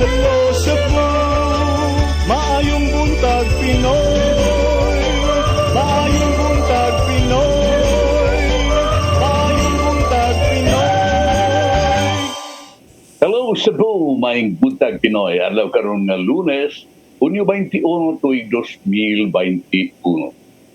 Hello Cebu, maayong buntag Pinoy. Maayong buntag Pinoy. Maayong buntag Pinoy. Hello Cebu, maayong buntag Pinoy. Adlaw karon nga Lunes, Hunyo 21 tuig 2021.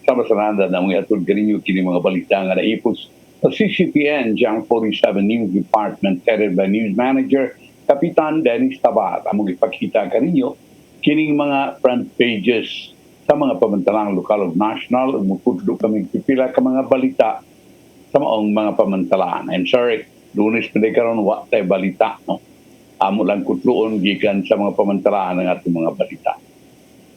Sama sa randa na mga atod kaninyo kini mga balita nga naipos sa CCTN Jang 47 News Department headed by News Manager Kapitan Dennis Tabar. Among ipakita kaninyo kining mga front pages sa mga pamantalang lokal ug national ug mupudlo kami pipila ka mga balita sa maong mga pamantalaan. I'm sorry, Lunes pa karon wa tay balita, no? Amo lang kutluon gikan sa mga pamantalaan ng atong mga balita.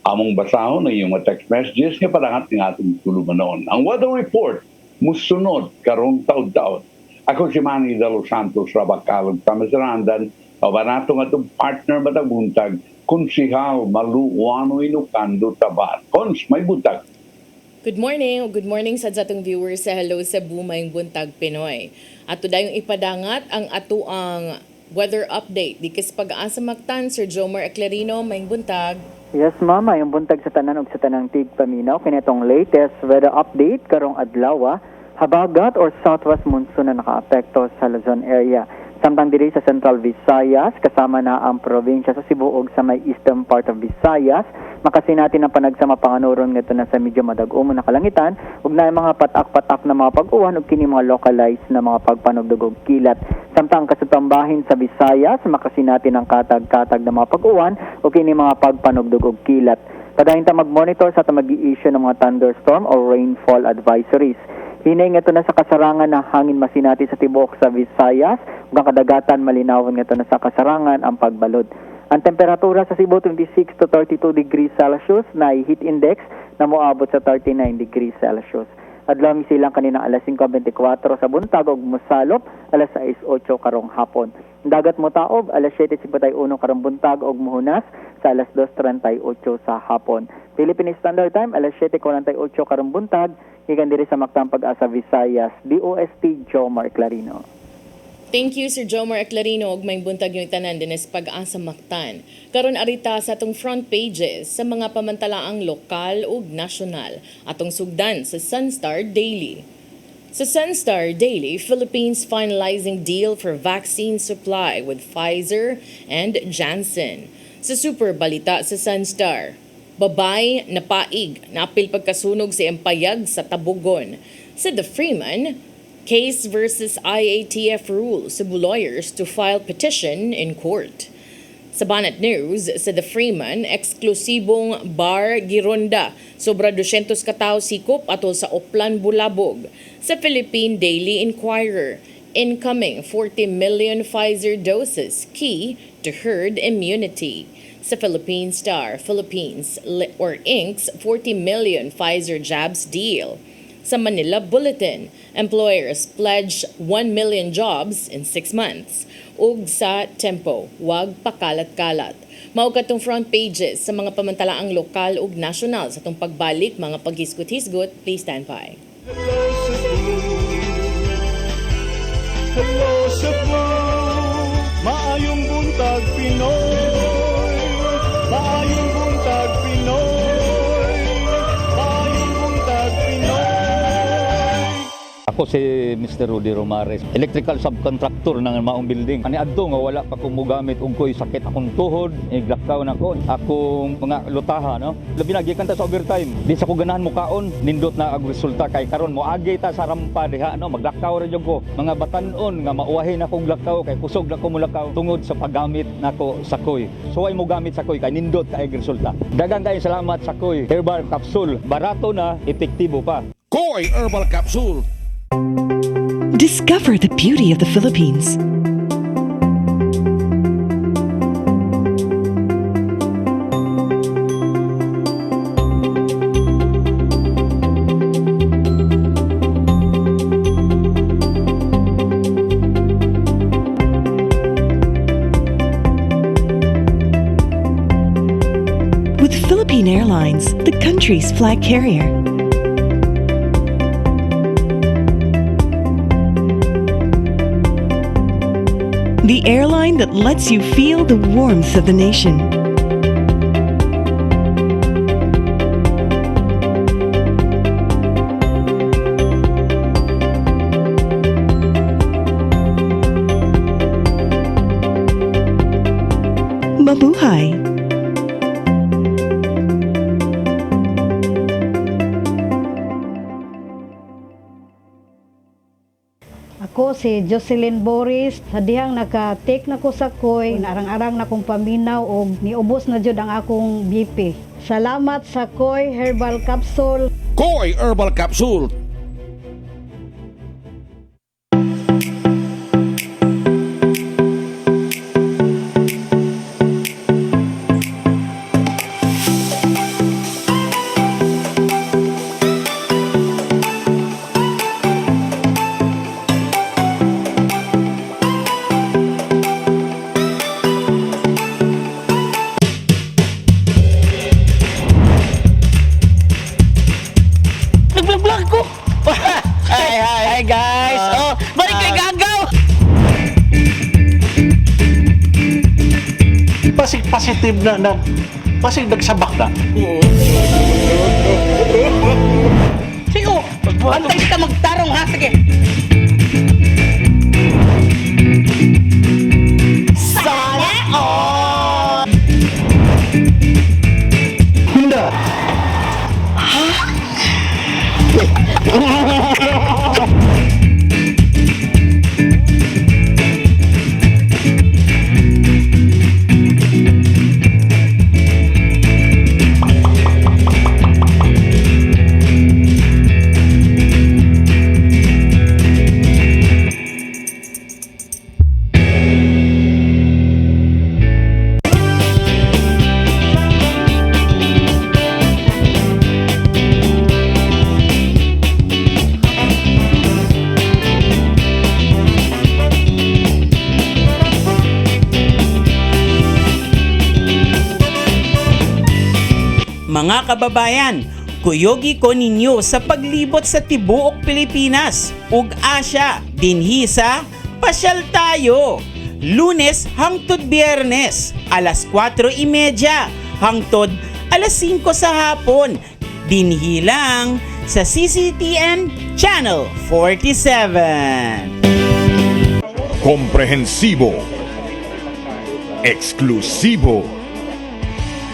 Among basahon ng iyong mga text messages nga padangat ng atong tulumanon. Ang weather report musunod karong taud-taud. Ako si Manny de los Santos Rabacal sa Masarandan, pabanato nga itong partner matag buntag, Konsihal Maluwano Ilocando Tabar. Kons, may buntag. Good morning sa atong viewers sa Hello Cebu, Maayong Buntag Pinoy. Ato dayong ipadangat ang atuang weather update. Dikis pag-asa magtan, Sir Jomar Aclarino, Maayong Buntag. Yes, ma'am. Maayong buntag sa tanan ug sa tanang tigpaminaw. Kinitong latest weather update karong adlaw, habagat or southwest monsoon na nakaapekto sa Luzon area. Samtang diri sa Central Visayas, kasama na ang probinsya sa Cebu ug sa may eastern part of Visayas, makasinati ang panagsama panganuron ngadto na sa medyo madag-umo na kalangitan ug naay mga patak-patak na mga pag-uwan ug kini mga localized na mga pagpanugdog ug kilat. Samtang kasutambahin sa Visayas, makasinati ng katag-katag na mga pag-uwan ug kini mga pagpanugdog ug kilat. Padayon ta mag-monitor sa mag-i-issue ng mga thunderstorm or rainfall advisories. Hinay nga ito na sa kasarangan na hangin masinati sa tibuok sa Visayas ug ang kadagatan malinawon nga ito na sa kasarangan ang pagbalod. Ang temperatura sa Cebu 26 to 32 degrees Celsius na heat index na moabot sa 39 degrees Celsius. Adlaw silang kanina alas 5:24 sa buntag ug mosalop alas 6:08 karong hapon. Dagat mo taob alas 7:51 karong buntag ug muhunas sa alas 2:38 sa hapon. Philippine Standard Time alas 7:48 karong buntag gikan diri sa Mactan Pag-asa Visayas. DOST Jomar Clarino. Thank you, Sir Jomar Aclarino, ug Maayong Buntag yung tanan dinis pag-asa Mactan. Karon arita sa atong front pages sa mga pamantalaang lokal ug nasyonal. Atong sugdan sa Sunstar Daily. Sa Sunstar Daily, Philippines finalizing deal for vaccine supply with Pfizer and Janssen. Sa Super Balita sa Sunstar, babay na paig, napil pagkasunog si Empayag sa Tabugon. Sa The Freeman, case versus IATF rule, Cebu lawyers to file petition in court. Sa Banat News, sa The Freeman, eksklusibong bar gironda, sobra 200 katao sikop atol sa Oplan, Bulabog. Sa Philippine Daily Inquirer, incoming 40 million Pfizer doses, key to herd immunity. Sa Philippine Star, Philippines inks 40 million Pfizer jabs deal. Sa Manila Bulletin, employers pledge 1 million jobs in 6 months. Ug sa Tempo, wag pakalat-kalat. Mao katong front pages sa mga pamantalaang lokal ug nasyonal sa tong pagbalik mga paghisgot-hisgot. Please stand by. Hello Cebu, maayong buntag Pinoy. Maayong buntag Pinoy. Maayong buntag Pinoy. Ako si Mr. Rudy Romares, electrical subcontractor ng Maayong building. Ani adto nga wala pa kong mugamit ug ko'y sakit akong tuhod, iglakaw na ko. Akong mga lutaha, no? Labi na gikan ta sa overtime. Di sa ko ganahan mo kaon, nindot na ang resulta kay karon mo agi ta sa rampa diha, no? Maglakaw ra jud ko. Mga batan-on nga mauwahi na kong lakaw kay kusog na ko mulakaw tungod sa paggamit nako sa koy. So ay mo gamit sa koy kay nindot kay resulta. Daghang kay salamat sa koy herbal capsule. Barato na, epektibo pa. Koy Herbal Capsule. Discover the beauty of the Philippines. With Philippine Airlines, the country's flag carrier. the airline that lets you feel the warmth of the nation. Mabuhay! Ako si Jocelyn Boris, sa dihang naka-take na ko sa koy, narang-arang na kong paminaw o niubos na jud ang akong BP. Salamat sa koy herbal capsule. Koy Herbal Capsule. Nagbablog ko! Hi guys! Balik kay Gagaw! Pasig positive na pasig nagsabak na. Sige, antay kita magtarong ha, sige! Sana all! Hindi. Mga kababayan, kuyogi ko ninyo sa paglibot sa tibuok Pilipinas ug Asya dinhi sa Pasyal Tayo. Lunes hangtod Biyernes, alas 4:30 hangtod alas 5 sa hapon. Dinhi lang sa CCTN Channel 47. Komprehensibo, eksklusibo,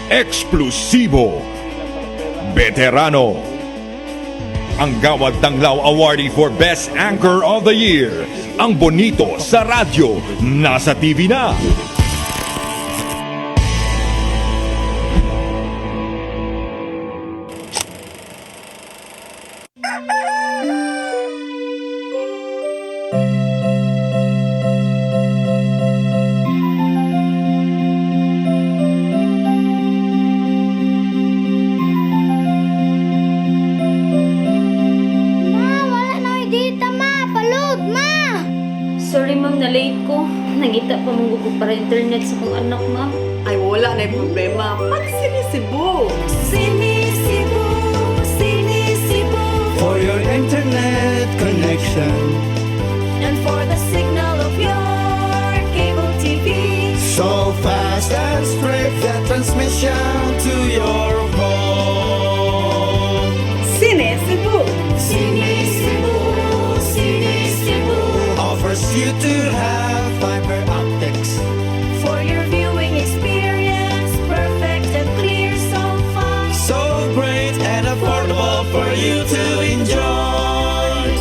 eksklusibo, veterano. Ang Gawad Tanglaw Awardee for Best Anchor of the Year. Ang bonito sa radyo, nasa TV na. Sorry ma'am, na-late ko. Nangita pa mong ko para internet sa kong anak ma'am. Ay wala na yung problema. Pag sinisibo. CEBU. For your internet connection. And for the signal of your cable TV. So fast and straight that transmission to your home. CEBU. Offers you to have fiber optics. For your viewing experience, perfect and clear, so fun. So great and affordable for you to enjoy.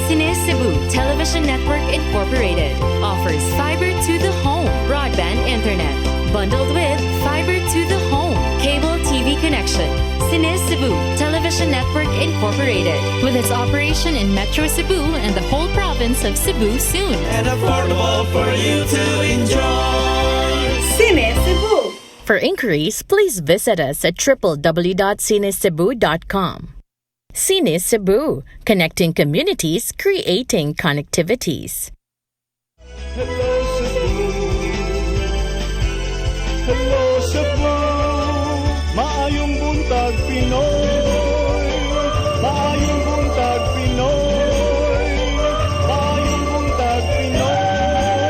CEBU Television Network Incorporated offers fiber to the home broadband internet bundled with fiber to the home cable TV connection. CEBU Television Network Incorporated, with its operation in Metro Cebu and the whole province of Cebu soon. And affordable for you to enjoy. CEBU. For inquiries, please visit us at www.cinecebu.com. CEBU, connecting communities, creating connectivities. Hello Cebu, hello Cebu, maayong buntag Pinoy, maayong buntag Pinoy, maayong buntag Pinoy.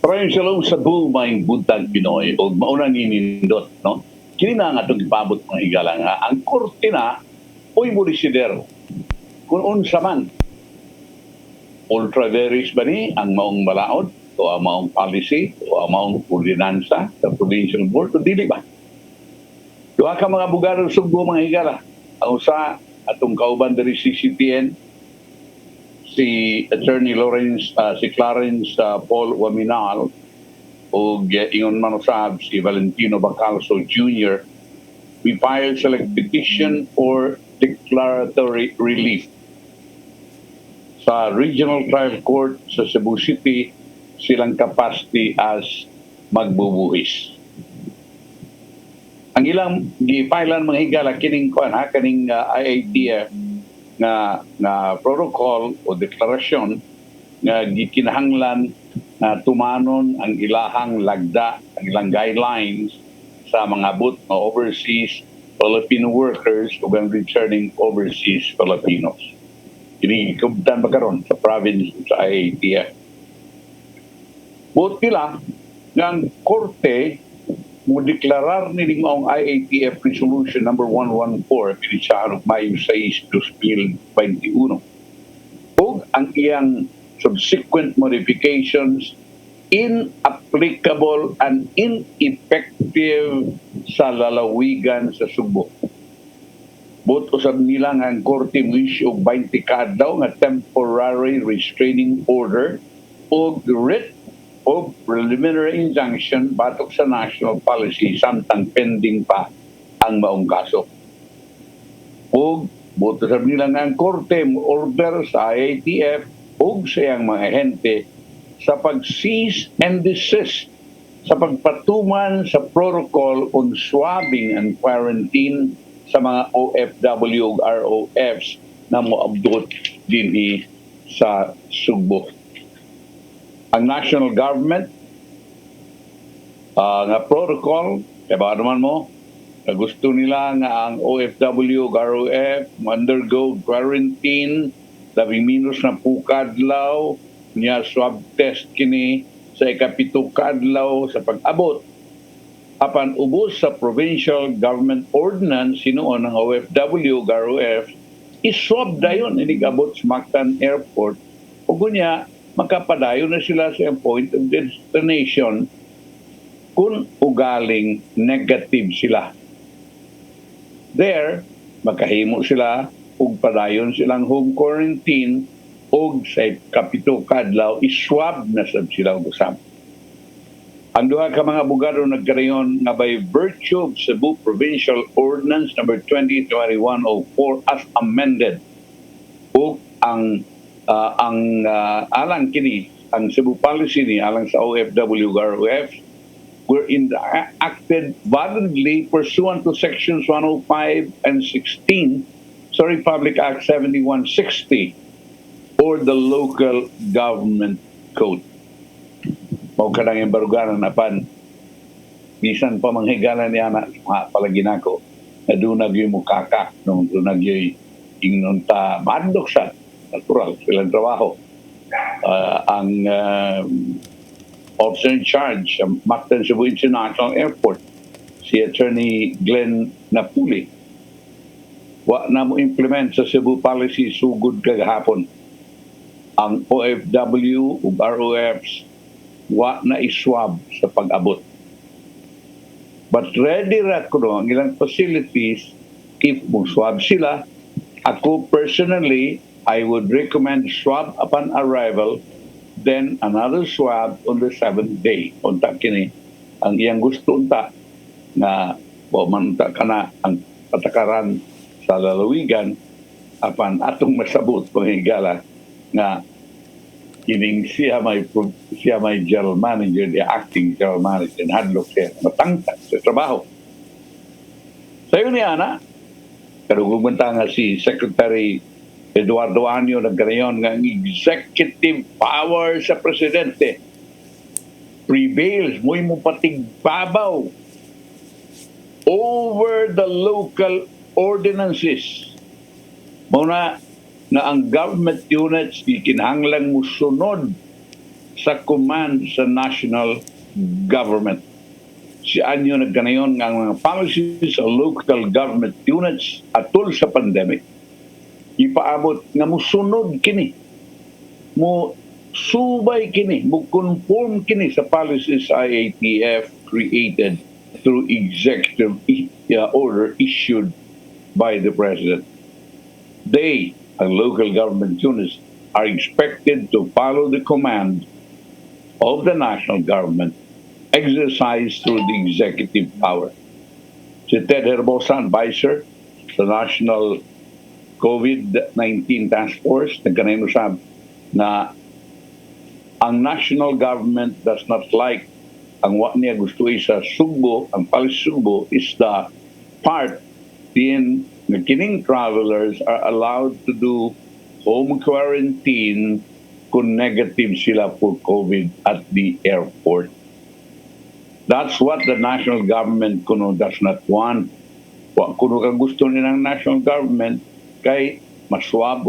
Maraming salamat sa buong Maayong Buntag Pinoy o mauna ninindot, no? Kini na nga itong ipabot mga higala nga, ang korte na, uy mo desider, kung unsa man, ultra vires ba ni ang maong balaod, o ang maong policy, o ang maong ordinansa sa provincial board, o dili ba? Duha ka mga bugaro sugbo mga higala, ang usa, atong kauban dari CCTN, si Attorney Lawrence, si Clarence Paul Waminal o ingon man usab si Valentino Bacalso Jr. We filed select petition for declaratory relief sa Regional Trial Court sa Cebu City silang capacity as magbubuhis. Ang ilang gi-filean mga higala kining kaning IATF nga protocol o deklarasyon nga gikinahanglan na tumanon ang ilahang lagda, ang ilang guidelines sa mga abot na overseas Filipino workers o ang returning overseas Filipinos. Kinikubdan ba karon sa province sa IATF. Buot nila ng korte mo deklarar ni maong IATF Resolution number 114 pinitsahan og Mayo 6, 2021 ug ang iyang subsequent modifications inapplicable and ineffective sa lalawigan sa Subo. But usab nila nga ang korte mo issue og 20 kadlaw nga temporary restraining order o writ o preliminary injunction batok sa national policy samtang pending pa ang maong kaso. O buto sa nila nga ang korte mo order sa IATF o sa iyang mga ahente sa pag-cease and desist sa pagpatuman sa protocol on swabbing and quarantine sa mga OFW o ROFs na moabot dinhi sa Subo. Ang national government nga protocol, kaya naman mo, na gusto nila nga ang OFW o ROF undergo quarantine, labing minus na pukadlaw, niya swab test kini sa ikapito kadlaw sa pag-abot. Apan ubos sa provincial government ordinance sinuon ng OFW o ROF, iswab dayon inigabot sa Mactan Airport o gunya makapadayon na sila sa point of destination kung ugaling negative sila. There, makahimo sila ug padayon silang home quarantine ug sa kapito kadlaw iswab na sab sila og usab. Ang duha ka mga abogado nagkarayon nga by virtue of Cebu Provincial Ordinance number 2021-04 as amended ug ang alang kini ang Cebu policy ni alang sa OFW ROF were enacted validly pursuant to sections 105 and 16 sa Republic Act 7160 or the local government code. Mao ka nang embarganan apan bisan pa manghigalan niya na palagi nako na dunag yung mukaka nung dunag yung ingnon ta madok sa natural silang trabaho. Ang officer in charge sa Mactan Cebu International Airport, si Attorney Glenn Napuli, wa na mo implement sa Cebu policy sugod kagahapon. Ang OFW ug ROFs wa na iswab sa pag-abot. But ready ra ko ang ilang facilities if mo swab sila. Ako personally, I would recommend swab upon arrival, then another swab on the 7th day. Unta kini ang iyang gusto unta na manunta ka na ang patakaran sa lalawigan apan atong masabot panghigala nga kining siya may general manager, the acting general manager, hadlok siya matangtang sa trabaho. Sayo ni Ana, karugugman nga si Secretary Eduardo Anyo nagkarayon nga ang executive power sa presidente prevails mo patigbabaw over the local ordinances. Muna na ang government units kinahanglan mo sunod sa command sa national government. Si Anyo nagkanayon nga ang mga policies sa local government units atol sa pandemic, ipaabot nga musunod kini, mo subay kini, mo conform kini sa policies IATF created through executive order issued by the President. They, ang local government units, are expected to follow the command of the national government exercised through the executive power. Si Ted Herbosa, advisor sa National COVID-19 Task Force, nagkanayong usab na ang national government does not like ang wa niya gusto sa Sugbo, ang Palis Sugbo is the part in the kining travelers are allowed to do home quarantine kung negative sila for COVID at the airport. That's what the national government kuno does not want. Kuno kang gusto nilang national government kay maswab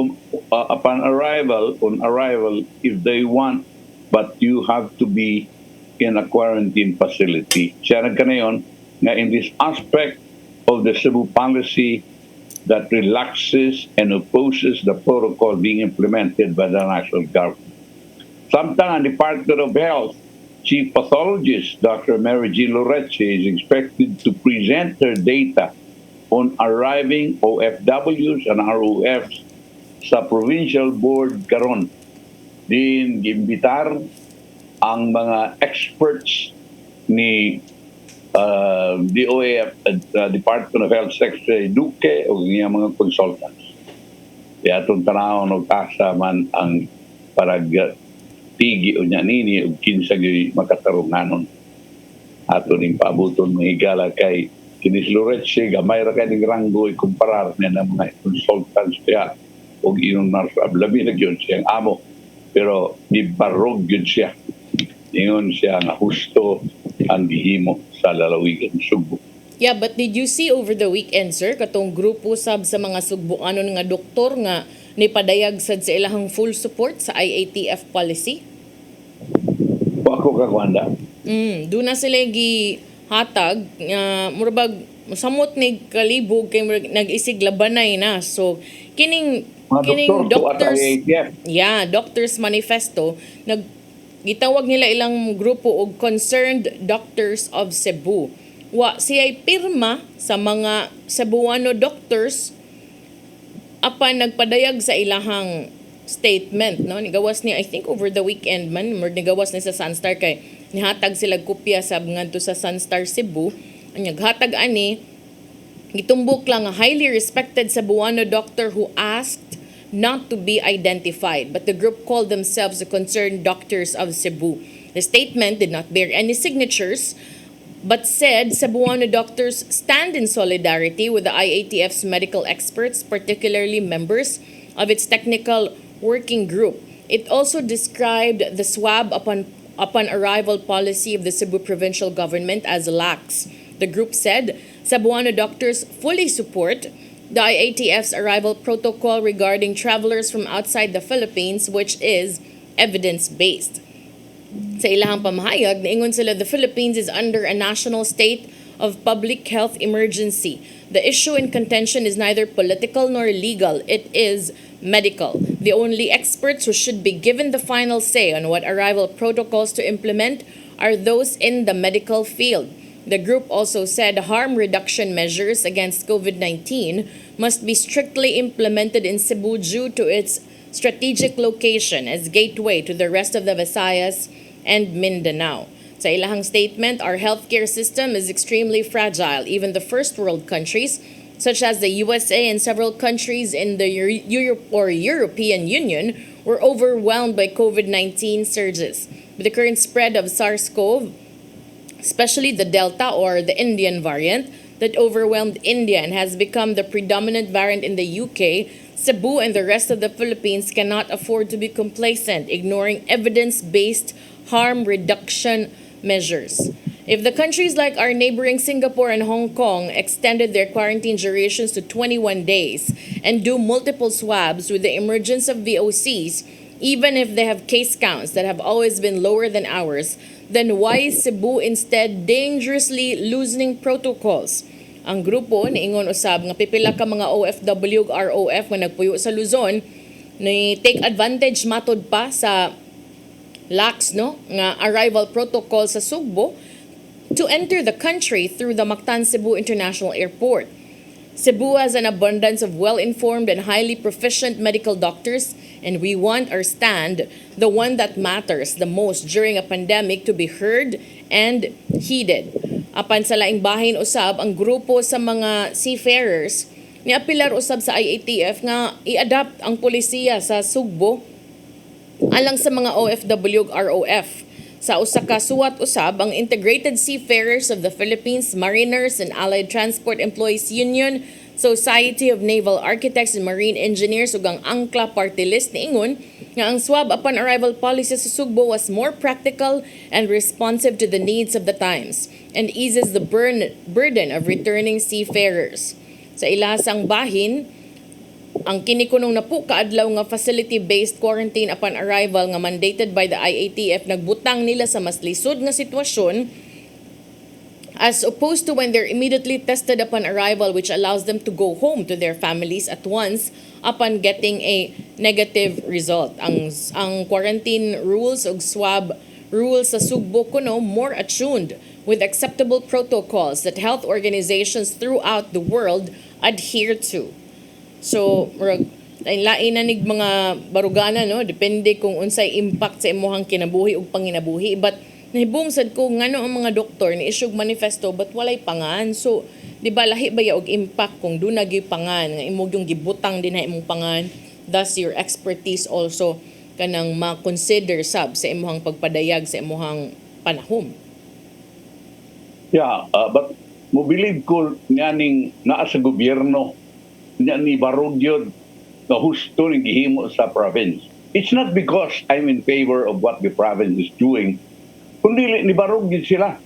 upon arrival, on arrival if they want, but you have to be in a quarantine facility. Siya nagkanayon nga in this aspect of the Cebu policy that relaxes and opposes the protocol being implemented by the national government. Samtang ang Department of Health Chief Pathologist Dr. Mary G. Loreche is expected to present her data on arriving OFWs and ROFs sa provincial board karon. Din gimbitar ang mga experts ni DOF, Department of Health Secretary Duque o niya mga consultants. Kaya itong tanawang nagtasa man ang parag tigi o niya nini o kinsa makatarunganon. Ato ning paabuton mga higala kay Kinis Loreche, gamay ra kay ning ranggo ikumparar niya ng mga consultants kaya o inong narsab. Labi na yun siyang amo. Pero di barog yun siya. Ingon siya nga husto ang gihimo sa lalawigan Sugbo. Yeah, but did you see over the weekend, sir, katong grupo sab sa mga Sugboanon nga doktor nga nipadayag sad sa ilahang full support sa IATF policy? Ako kakwanda. Doon na sila gihatag, murabag samot ni kalibog kay nag-isig labanay na. So kining doctors, doctors manifesto gitawag nila ilang grupo og Concerned Doctors of Cebu. Wa siya'y pirma sa mga Cebuano doctors apan nagpadayag sa ilahang statement, no? Nigawas ni I think over the weekend man, nigawas ni sa Sunstar kay nihatag sila kopya sa ngadto sa Sunstar Cebu. Anyag hatag ani gitumbok lang a highly respected Cebuano doctor who asked not to be identified, but the group called themselves the Concerned Doctors of Cebu. The statement did not bear any signatures, but said Cebuano doctors stand in solidarity with the IATF's medical experts, particularly members of its technical working group. It also described the swab upon arrival policy of the Cebu provincial government as lax. The group said Cebuano doctors fully support the IATF's arrival protocol regarding travelers from outside the Philippines, which is evidence-based. Sa ilahang pamahayag, naingon sila the Philippines is under a national state of public health emergency. The issue in contention is neither political nor legal. It is medical. The only experts who should be given the final say on what arrival protocols to implement are those in the medical field. The group also said harm reduction measures against COVID-19 must be strictly implemented in Cebu due to its strategic location as gateway to the rest of the Visayas and Mindanao. Sa ilahang statement, our healthcare system is extremely fragile. Even the first world countries, such as the USA and several countries in the European Union, were overwhelmed by COVID-19 surges. With the current spread of SARS-CoV, especially the Delta or the Indian variant that overwhelmed India and has become the predominant variant in the UK, Cebu and the rest of the Philippines cannot afford to be complacent, ignoring evidence-based harm reduction measures. If the countries like our neighboring Singapore and Hong Kong extended their quarantine durations to 21 days and do multiple swabs with the emergence of VOCs, even if they have case counts that have always been lower than ours, then why is Cebu instead dangerously loosening protocols? Ang grupo niingon usab nga pipila ka mga OFW ug ROF nga nagpuyo sa Luzon ni take advantage matod pa sa lax nga arrival protocol sa Sugbo to enter the country through the Mactan Cebu International Airport. Cebu has an abundance of well-informed and highly proficient medical doctors, and we want our stand, the one that matters the most during a pandemic, to be heard and heeded. Apan sa laing bahin usab ang grupo sa mga seafarers niapilar usab sa IATF nga i-adapt ang polisiya sa Sugbo alang sa mga OFW ug ROF. Sa usa ka suwat usab ang Integrated Seafarers of the Philippines, Mariners and Allied Transport Employees Union, Society of Naval Architects and Marine Engineers ug ang ANCLA party list niingon nga ang swab upon arrival policy sa Sugbo was more practical and responsive to the needs of the times and eases the burden of returning seafarers. Sa ilasang bahin, ang kinikunong na po kaadlaw nga facility-based quarantine upon arrival nga mandated by the IATF nagbutang nila sa mas lisod nga sitwasyon as opposed to when they're immediately tested upon arrival, which allows them to go home to their families at once upon getting a negative result. Ang quarantine rules ug swab rules sa Sugbo kuno more attuned with acceptable protocols that health organizations throughout the world adhere to. So, lain na nig mga barugana, depende kung unsay impact sa imuhang kinabuhi ug panginabuhi. But nahibungsad ko ngano ang mga doktor ni isyog manifesto but walay pangan. So, di ba lahi ba ya og impact kung doon nagyoy pangan nga imo yung gibutang din na imong pangan, thus your expertise also kanang ma-consider sab sa imuhang pagpadayag sa imuhang panahom. Yeah, but mobilid ko niyaning naa sa gobyerno niya ni barog yun na husto ni gihimo sa province. It's not because I'm in favor of what the province is doing, kundi ni barog yun sila.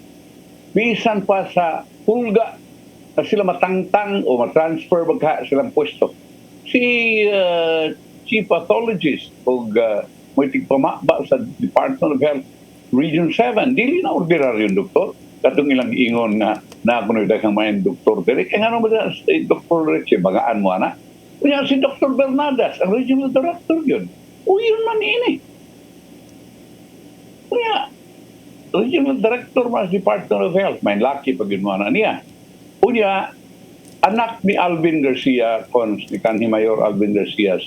Bisan pa sa pulga na sila matangtang o matransfer magka silang pwesto. Si chief pathologist o may tigpamaba sa Department of Health Region 7, dili na ordinaryong doktor. Katong ilang ingon na ako nagdagang mayan doktor Derek. Kaya nga naman si Dr. Reche, bagaan mo na. Kaya si Dr. Bernadas, ang regional director yun. Yun man ini. Kaya, regional director mas Department of Health, may laki pag yun na niya. Kaya, anak ni Alvin Garcia, ni Kanhi Mayor Alvin Garcia,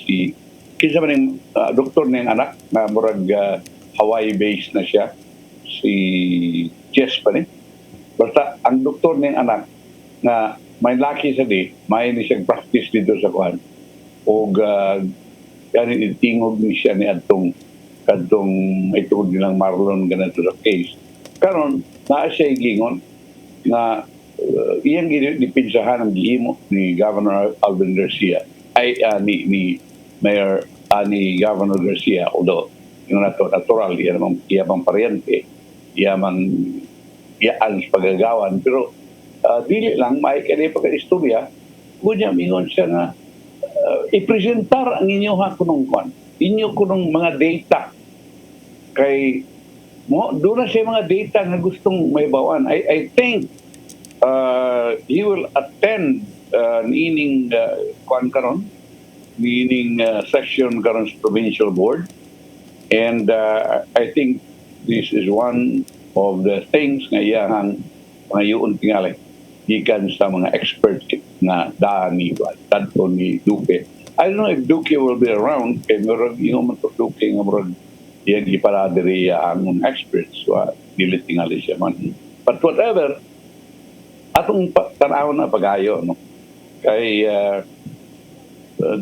kinsa man yung doktor na yung anak, na murag Hawaii-based na siya, si Jess pa rin. Basta, ang doktor ng anak na may laki sa may ni siyang practice dito sa kuhan. O yan itingog ni siya ni Adtong itong nilang Marlon ganito sa case. Karon naa siya gingon na iyang dipinsahan ang gihimo ni Governor Alvin Garcia ni Mayor ni Governor Garcia, although yung natural iyamang paryente, iyaan sa pagagawan, pero dili lang may kaya pagka-istorya kunya mingon siya na ipresentar ang inyo kunong mga data kay mo doon na siya mga data na gustong may bawan. I think he will attend meaning session karon sa provincial board, and I think this is one of the things nga iyang mga yun tingali gikan sa mga experts na ni Tadto ni Duque. I don't know if Duque will be around, kay murag yung man to Duque nga murag iyang iparadiri ang experts dili tingali siya man. But whatever, atong tanaw na pagayo kay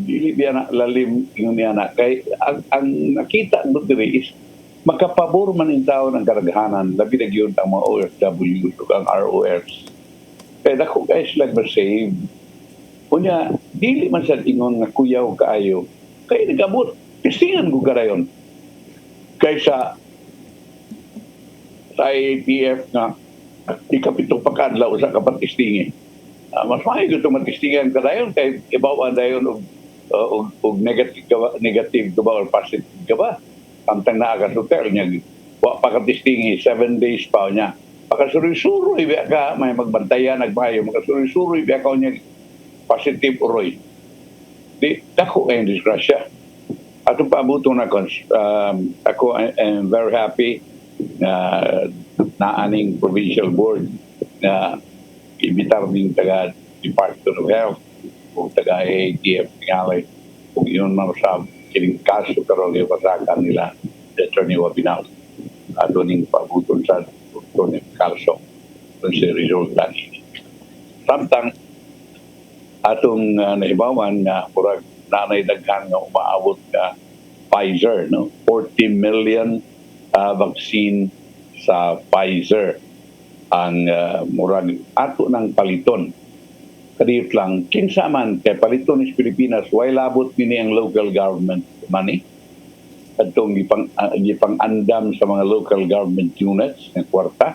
dili biya na lalim yung niya na kay ang nakita mo diri is makapabor man yung tao ng karaghanan, labi na yun ang mga OFW o ang ROFs. Kaya dako guys lang ma-save. Kunya, dili man siya ingon nga kuyaw kaayo. Kaya nagabot, pistingan ko karayon. Kaysa sa IATF na ikapitong pagkadlaw sa kapatistingi. Mas mahal ko itong matistingan karayon kay ibawan dayon og og negative ka ba or positive ka ba. Samtang naa ka sa hotel niya, wa pa ka testingi, 7 days pa niya. Pakasuroy-suroy biya ka, may magbantayan, nagmayo, makasuroy-suroy biya ka niya, positive uroy. Di, dako ang disgrasya. Atong paabuto na ako am very happy na aning provincial board na ibitar din taga Department of Health o taga AATF tingalay kung yun man sa kiling kaso karon yung pasakan nila Attorney Wabinaw ato ning paabuton sa Attorney Carso kung si resulta ni samtang atong naibawan nga murag nanay daghan nga umaabot ka Pfizer, no? 40 million vaccine sa Pfizer ang murag ato ng paliton. Kadiyot lang, kinsa man kay paliton is Pilipinas, why labot nini ang local government money? At itong gipang-andam sa mga local government units ng kwarta.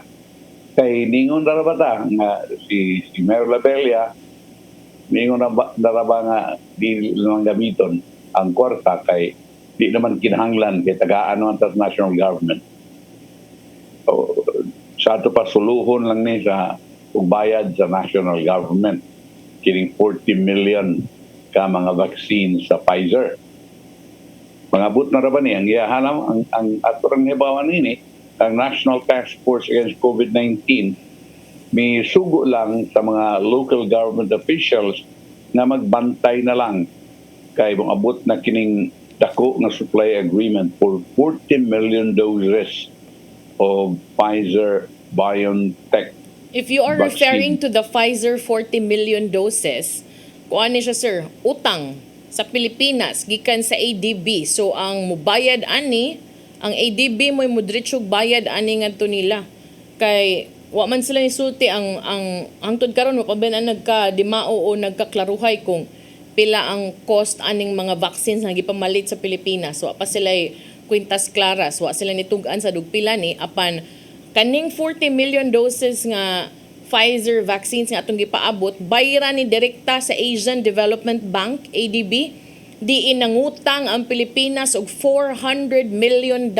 Kay ningon darabata nga si Mayor Labella, ningon daraba nga di lang gamiton ang kwarta kay di naman kinahanglan kay tagaan naman sa national government. So, sa ato pa suluhon lang ni sa bayad sa national government. Kining 40 million ka mga vaccine sa Pfizer. Mangabot na ra ba ni ang gihalam ang aturang hibawan nini ang National Task Force Against COVID-19 may sugo lang sa mga local government officials na magbantay na lang kay abot na kining dako nga supply agreement for 40 million doses of Pfizer BioNTech. If you are vaccine. referring to the Pfizer 40 million doses, kuan ni siya sir, utang sa Pilipinas gikan sa ADB. So ang mubayad ani, ang ADB mo mudritsog bayad ani ngadto nila. Kay wa man sila nisulti ang hangtod karon wa pa ben ang nagka-dimao o nagkaklaruhay kung pila ang cost aning mga vaccines nga gipamalit sa Pilipinas. Wa pa sila kwintas klaras, wa sila nitug-an sa dugpila ni apan kaning 40 million doses nga Pfizer vaccines nga atong gipaabot bayra ni direkta sa Asian Development Bank ADB di inangutang ang Pilipinas og $400 million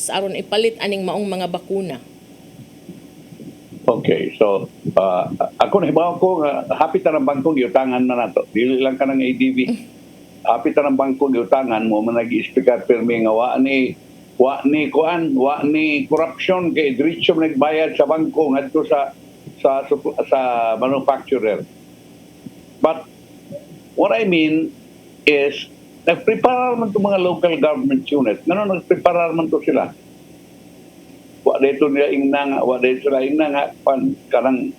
aron ipalit aning maong mga bakuna. Okay, so ako nahibaw ko hapit na ng bangko giutangan na nato. Dili lang ka ng ADB. Hapit na ng bangko giutangan mo man nag-iispikat pirmi nga wa ni corruption kay diretso nagbayad sa bangko ngadto sa manufacturer. But what I mean is nagpreparar man to mga local government unit. Ngano nagpreparar man to sila? Wa dito nila ingna nga kanang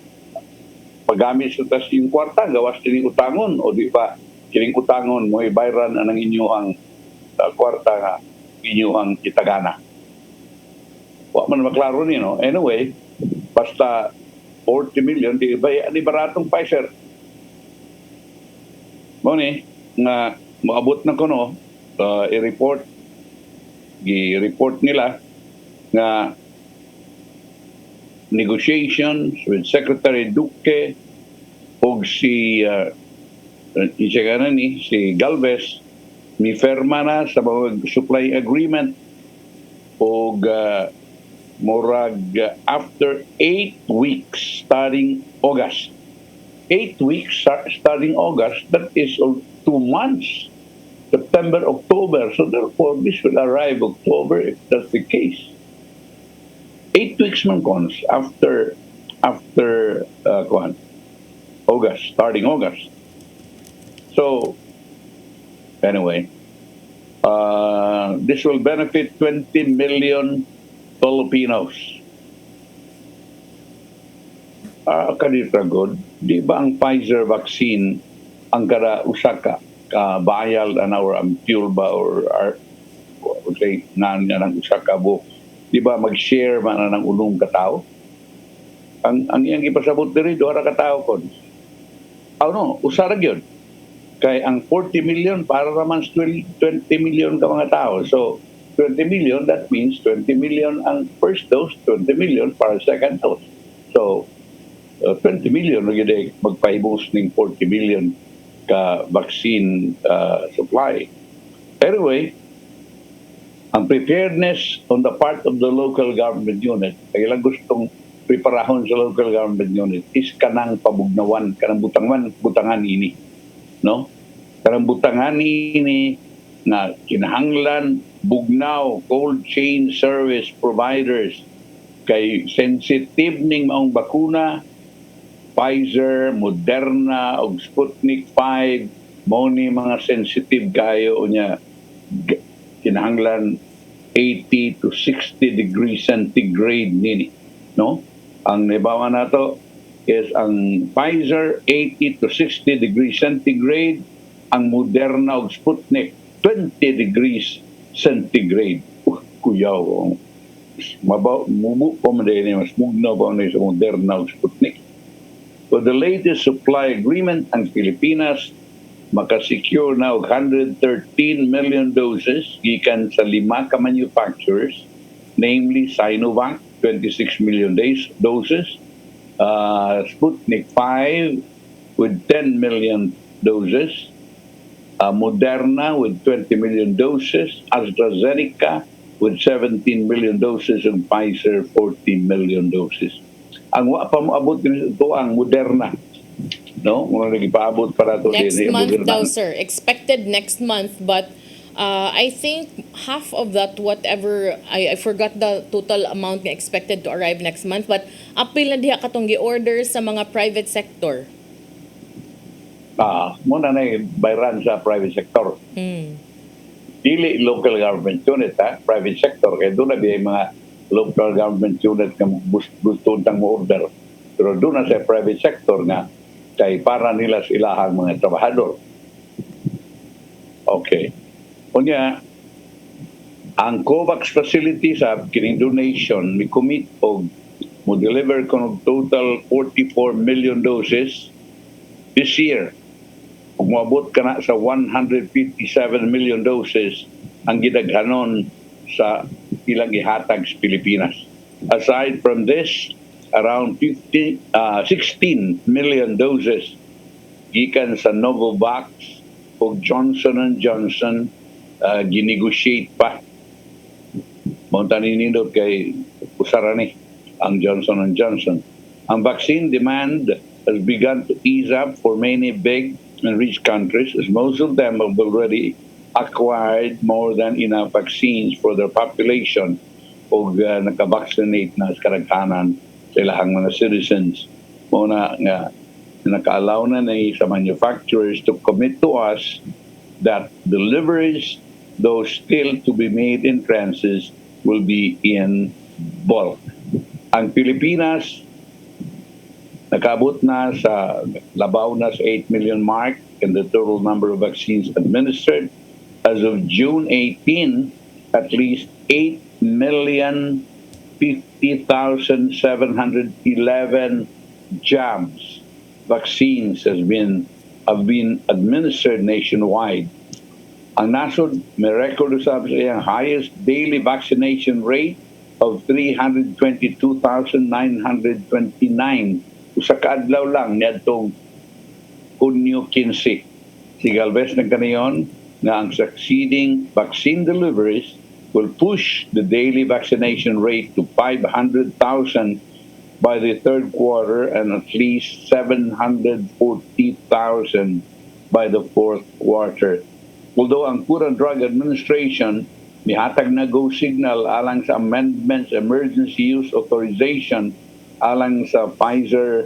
paggamit sa tas yung kwarta gawas kining utangon o di ba kining utangon mo ibayran anang inyong kwarta nga inyong itagana. Wa man maklaro ni no. Anyway, basta 40 million di ba ani baratong Pfizer. Mo ni nga moabot na kuno i-report nila nga negotiations with Secretary Duque o si si Galvez mi ferma na sa mga supply agreement o murag after 8 weeks starting August. 8 weeks starting August, that is 2 months. September, October. So therefore, this will arrive October if that's the case. 8 weeks man cons after August, starting August. So anyway, this will benefit 20 million Filipinos. Kanita good, di ba ang Pfizer vaccine ang kada usaka bayal an our fuel ba or say nan ng usaka bo, di ba mag-share man ng ulong katao? Ang iyang ipasabot diri do ra katao kon. No, usara gyud. Kay ang 40 million para naman 20 million ka mga tao. So 20 million, that means 20 million ang first dose, 20 million para second dose. So 20 million na gid magpaibos ning 40 million vaccine supply. Anyway, ang preparedness on the part of the local government unit, ay ilang gustong preparahon sa local government unit is kanang pabugnawan, kanang butangan ini. No? Kanang butangan ini na kinahanglan, bugnaw, cold chain service providers, kay sensitive ning maong bakuna, Pfizer, Moderna, o Sputnik 5, mo ni mga sensitive kayo niya, kinahanglan 80 to 60 degrees centigrade nini, no? Ang nibawa nato is ang Pfizer 80 to 60 degrees centigrade, ang Moderna o Sputnik 20 degrees centigrade. Kuyaw, mubu pa man din, mas mugnaw pa man sa Moderna o Sputnik. With the latest supply agreement, ang Pilipinas makasecure na og 113 million doses gikan sa 5 ka manufacturers, namely Sinovac 26 million doses, Sputnik 5 with 10 million doses, Moderna with 20 million doses, AstraZeneca with 17 million doses, and Pfizer 14 million doses. Ang wa pa moabot ito ang Moderna, no? Mga nagipaabot para to Next din month Moderna. daw, sir. Expected next month, but I think half of that, whatever, I forgot the total amount na expected to arrive next month, but apil na diha katong gi-order sa mga private sector. Muna na bayran sa private sector. Dili local government unit, private sector. Kaya doon na biya mga local government unit na gusto tang mo-order. Pero doon na sa private sector nga, kay para nila sa ilahang mga trabahador. Okay. Kunya, ang COVAX facility sa kining donation, may commit og mo deliver ko ng total 44 million doses this year. Kung moabot ka na sa 157 million doses ang gidaghanon sa ilang ihatag sa Pilipinas. Aside from this, around 16 million doses gikan sa Novavax o Johnson & Johnson ginegotiate pa. Monta ninindot kay usarani ang Johnson & Johnson. Ang vaccine demand has begun to ease up for many big and rich countries, as most of them have already acquired more than enough vaccines for their population o nakavaccinate na sa karaghanan sa ilahang mga citizens. Muna nga naka-allow na sa manufacturers to commit to us that deliveries, though still to be made in tranches, will be in bulk. Ang Pilipinas nakabot na sa labaw na sa 8 million mark in the total number of vaccines administered. As of June 18, at least 8,050,711 jabs, vaccines have been administered nationwide. Ang nasod may record sa ang highest daily vaccination rate of 322,929 sa kaadlaw lang niadtong Hunyo 15. Si Galvez nagkanayon na ang succeeding vaccine deliveries will push the daily vaccination rate to 500,000 by the third quarter and at least 740,000 by the fourth quarter. Although ang Food and Drug Administration mihatag na go signal alang sa amendments emergency use authorization alang sa Pfizer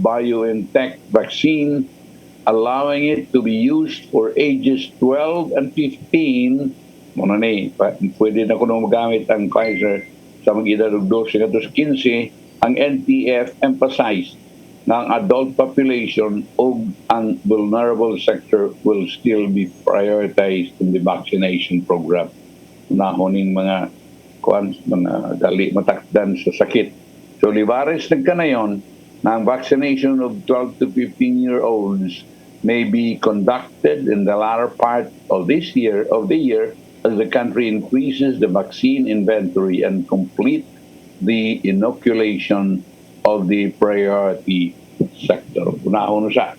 BioNTech vaccine, allowing it to be used for ages 12 and 15, muna ni, pwede na kuno magamit ang Pfizer sa mga edad 12 hanggang 15, ang NTF emphasized na ang adult population o ang vulnerable sector will still be prioritized in the vaccination program. Nahoning mga dali matakdan sa sakit. So libares nagkanayon na ang vaccination of 12 to 15-year-olds may be conducted in the latter part of the year as the country increases the vaccine inventory and complete the inoculation of the priority sector. Unahon sa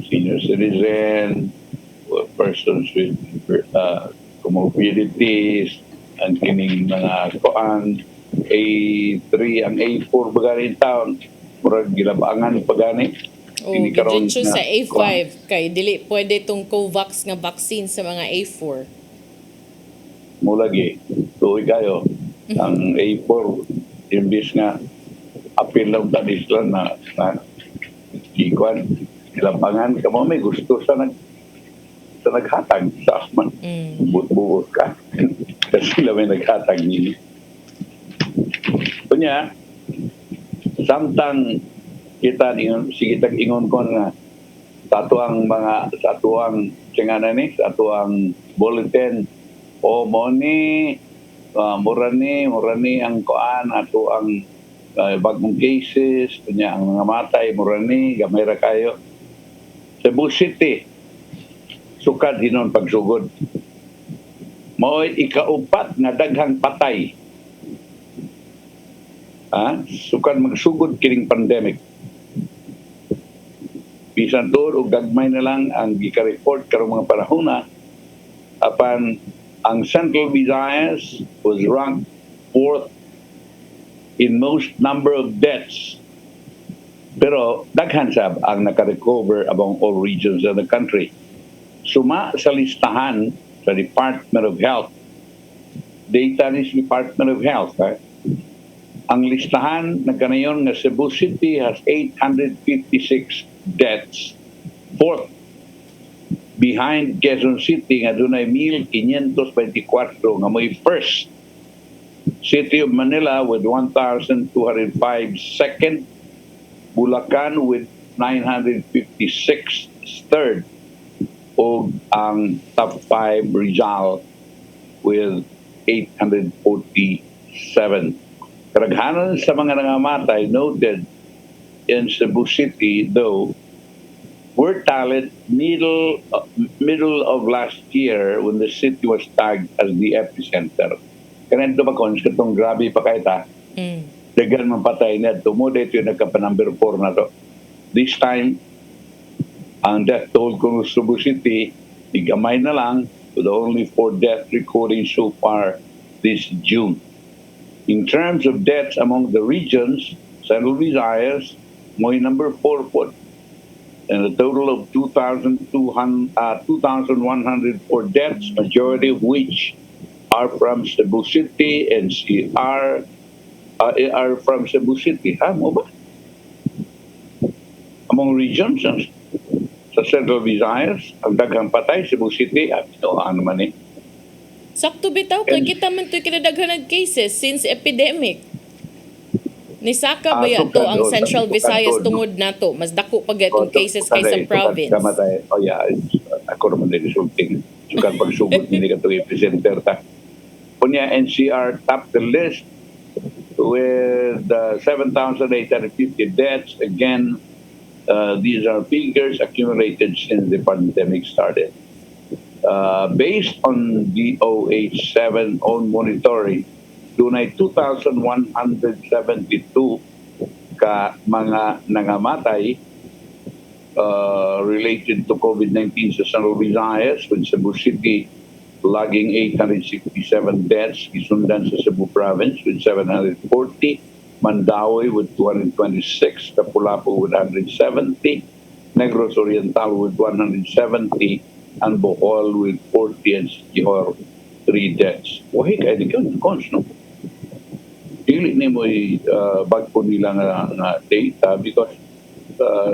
senior citizen, persons with comorbidities, ang kining mga koan, A3, ang A4 ba ganin taon, murag gilabangan pa gani. O, Kini karon gidyo na sa A5 kay dili pwede tong Covax nga vaccine sa mga A4. mo lagi tuoy kayo ang A4 imbis nga apil lang tanis lang na ikuan lapangan kamo may gusto sa naghatag sa man buot ka kasi sila may naghatag ni kunya samtang kita sige tag ingon ko nga sa atuang sa atuang bulletin o mo ni mura ni ang koan ato ang bagong cases kunya ang mga matay mura ni gamay ra kayo Cebu City sukad hinon pagsugod mo'y ikaupat nga daghang patay sukad magsugod kining pandemic bisan tuod og gagmay na lang ang gika-report karong mga panahona apan ang Central Visayas was ranked 4th in most number of deaths. Pero daghan sab ang naka-recover among all regions of the country. Suma sa listahan sa Department of Health, data ni Department of Health, ang listahan na kanayon nga Cebu City has 856 deaths. 4th behind Quezon City nga dunay 1,524 nga may first. City of Manila with 1,205 second. Bulacan with 956 third. O ang top 5 Rizal with 847. Karaghanan sa mga nangamatay noted in Cebu City though were tallied middle of last year when the city was tagged as the epicenter. Kanento ba kung itong grabe pa kayo ta? Dagan man patay na tumuda ito yung nagka-number 4 na to. This time, ang death toll ko sa Cebu City, igamay na lang with only 4 death recording so far this June. In terms of deaths among the regions, Central Visayas, mo'y number 4 po. And a total of 2,104 deaths, majority of which are from Cebu City and CR are from Cebu City. Mo ba? Among regions sa Central Visayas, ang daghang patay, Cebu City, ano man eh. Sakto bitaw, kay kita man ito'y kinadaghan ng cases since epidemic. Nisaka ba yato ang Central Visayas tungod nato? Mas dako pag itong cases kaysa province. Oh yeah, ako naman din resulting. Sukan pagsugod, hindi ka ito i-presenter ta. Kunya NCR top the list with 7,850 deaths. Again, these are figures accumulated since the pandemic started. Based on DOH7 own monitoring, dunay 2,172 ka mga nangamatay related to COVID-19 sa Central Visayas, with Cebu City logging 867 deaths, isundan sa Cebu Province with 740, Mandaue with 226, Kapulapu with 170, Negros Oriental with 170, and Bohol with 40, and Siquijor 3 deaths. Wahi kaya di ka no? Dili ni mo bagpo nila nga data because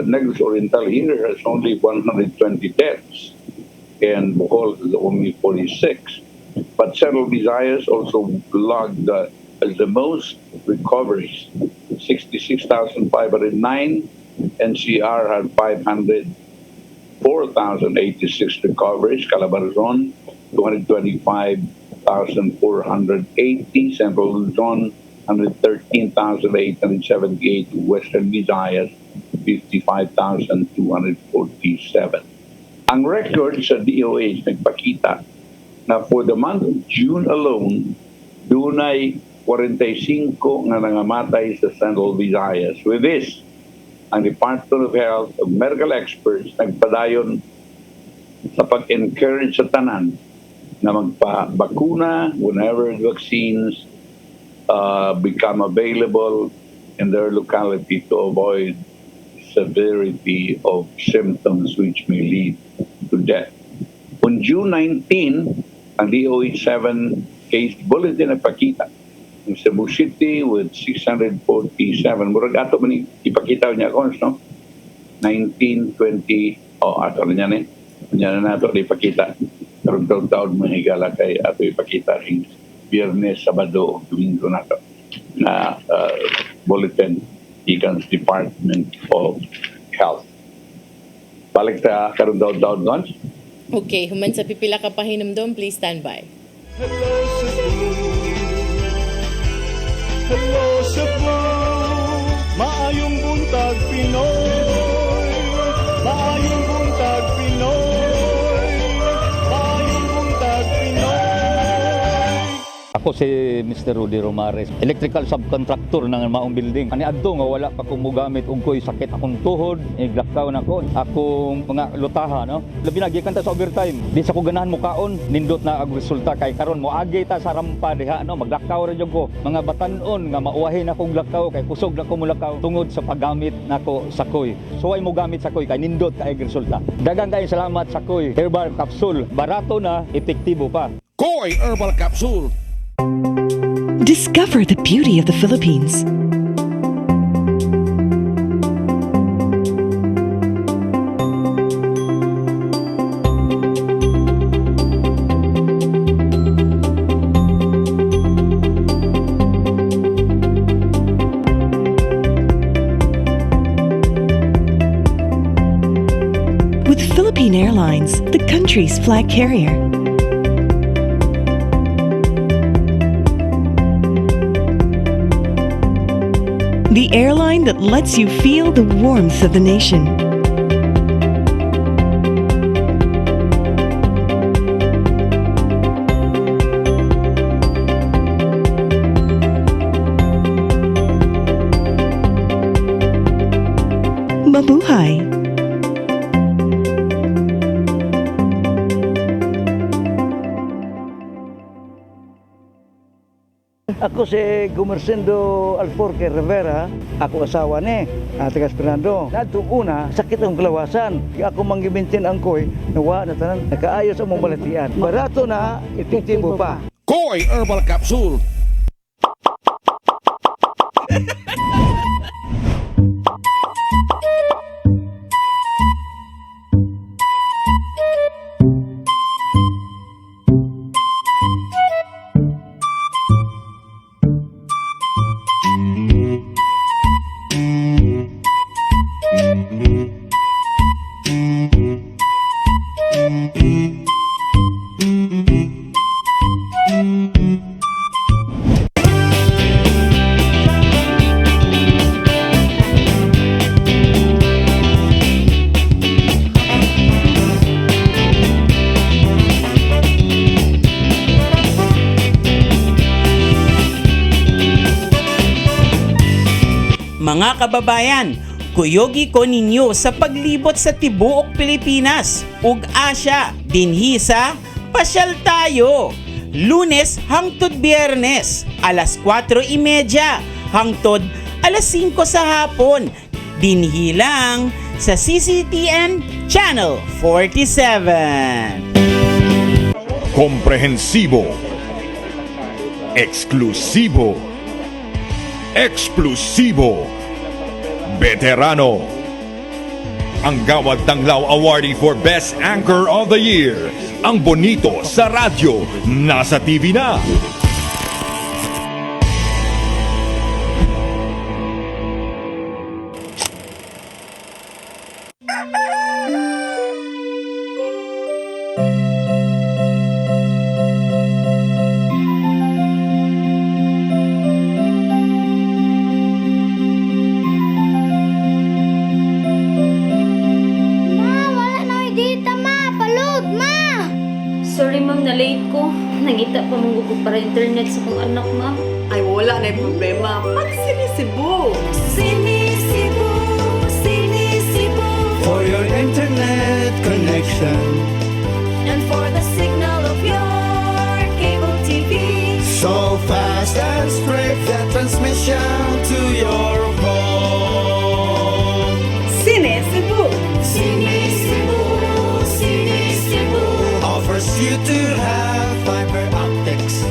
Negros Oriental here has only 120 deaths and Bohol is only 46. But Central Visayas also logged as the most recoveries, 66,509. NCR had 504,086 recoveries. Calabarzon, 225,480. Central Luzon, 113,878. Western Visayas, 55,247. Ang record sa DOH nagpakita na for the month of June alone, dunay 45 nga nangamatay sa Central Visayas. With this, ang Department of Health, medical experts, nagpadayon sa pag-encourage sa tanan na magpa-bakuna whenever vaccines become available in their locality to avoid severity of symptoms which may lead to death. On June 19, ang DOH 7 case bulletin nagpakita in Cebu City with 647. Murag ato man ipakita niya ako, no? 1920, ato na niya eh. Niya na nato ipakita. Karong taon-taon mo higala kay ato ipakita ring Biyernes, Sabado, Domingo nato na bulletin ikan Department of Health. Balik ta karong taon-taon doon. Okay, human sa pipila ka pahinumdom, please stand by. Hello Cebu, hello Cebu, maayong buntag Pinoy, maayong buntag Pinoy, maayong buntag Pinoy. Ako si Mr. Rudy Romares, electrical subcontractor ng Maayong building. Ani adto nga wala pa ko mogamit og ko'y sakit akong tuhod, iglakaw na ko. Akong mga lutaha, no. Labi na gikan ta sa overtime. Di sa ko ganahan mo kaon, nindot na ang resulta kay karon mo agi ta sa rampa diha, no. Maglakaw ra jud ko. Mga batan-on nga mauwahin akong lakaw kay kusog na ko mulakaw tungod sa paggamit nako sa koy. So ay mo gamit sa koy kay nindot kay resulta. Daghang kay salamat sa koy herbal capsule. Barato na, epektibo pa. Koy Herbal Capsule. Discover the beauty of the Philippines. With Philippine Airlines, the country's flag carrier. The airline that lets you feel the warmth of the nation. Mabuhay! Ako si Gumersindo Alforque Rivera, ako asawa ni Tigas Fernando. Nadto una, sakit ang kalawasan. Ako manggibintin ang koy, nawa na tanan, nakaayos ang mong balatian. Barato na, epektibo pa. Koy Herbal Capsule. Mga kababayan, kuyogi ko ninyo sa paglibot sa tibuok Pilipinas ug Asya dinhi sa Pasyal Tayo. Lunes hangtod Biyernes, alas 4:30 hangtod alas 5 sa hapon. Dinhi lang sa CCTN Channel 47. Komprehensibo, eksklusibo, eksplosibo, veterano. Ang Gawad Tanglaw Awardee for Best Anchor of the Year. Ang bonito sa radyo, nasa TV na. Sorry ma'am, na late ko. Nangita pa mong ko para internet sa kong anak ma'am. Ay, wala na yung problema. Pag sinisibo. Sinisibu, transmission. And for the signal of your cable TV, So fast and straight that transmission to your home. Cine Cebu. Cine Cebu, Cine Cebu, Offers you to have fiber optics.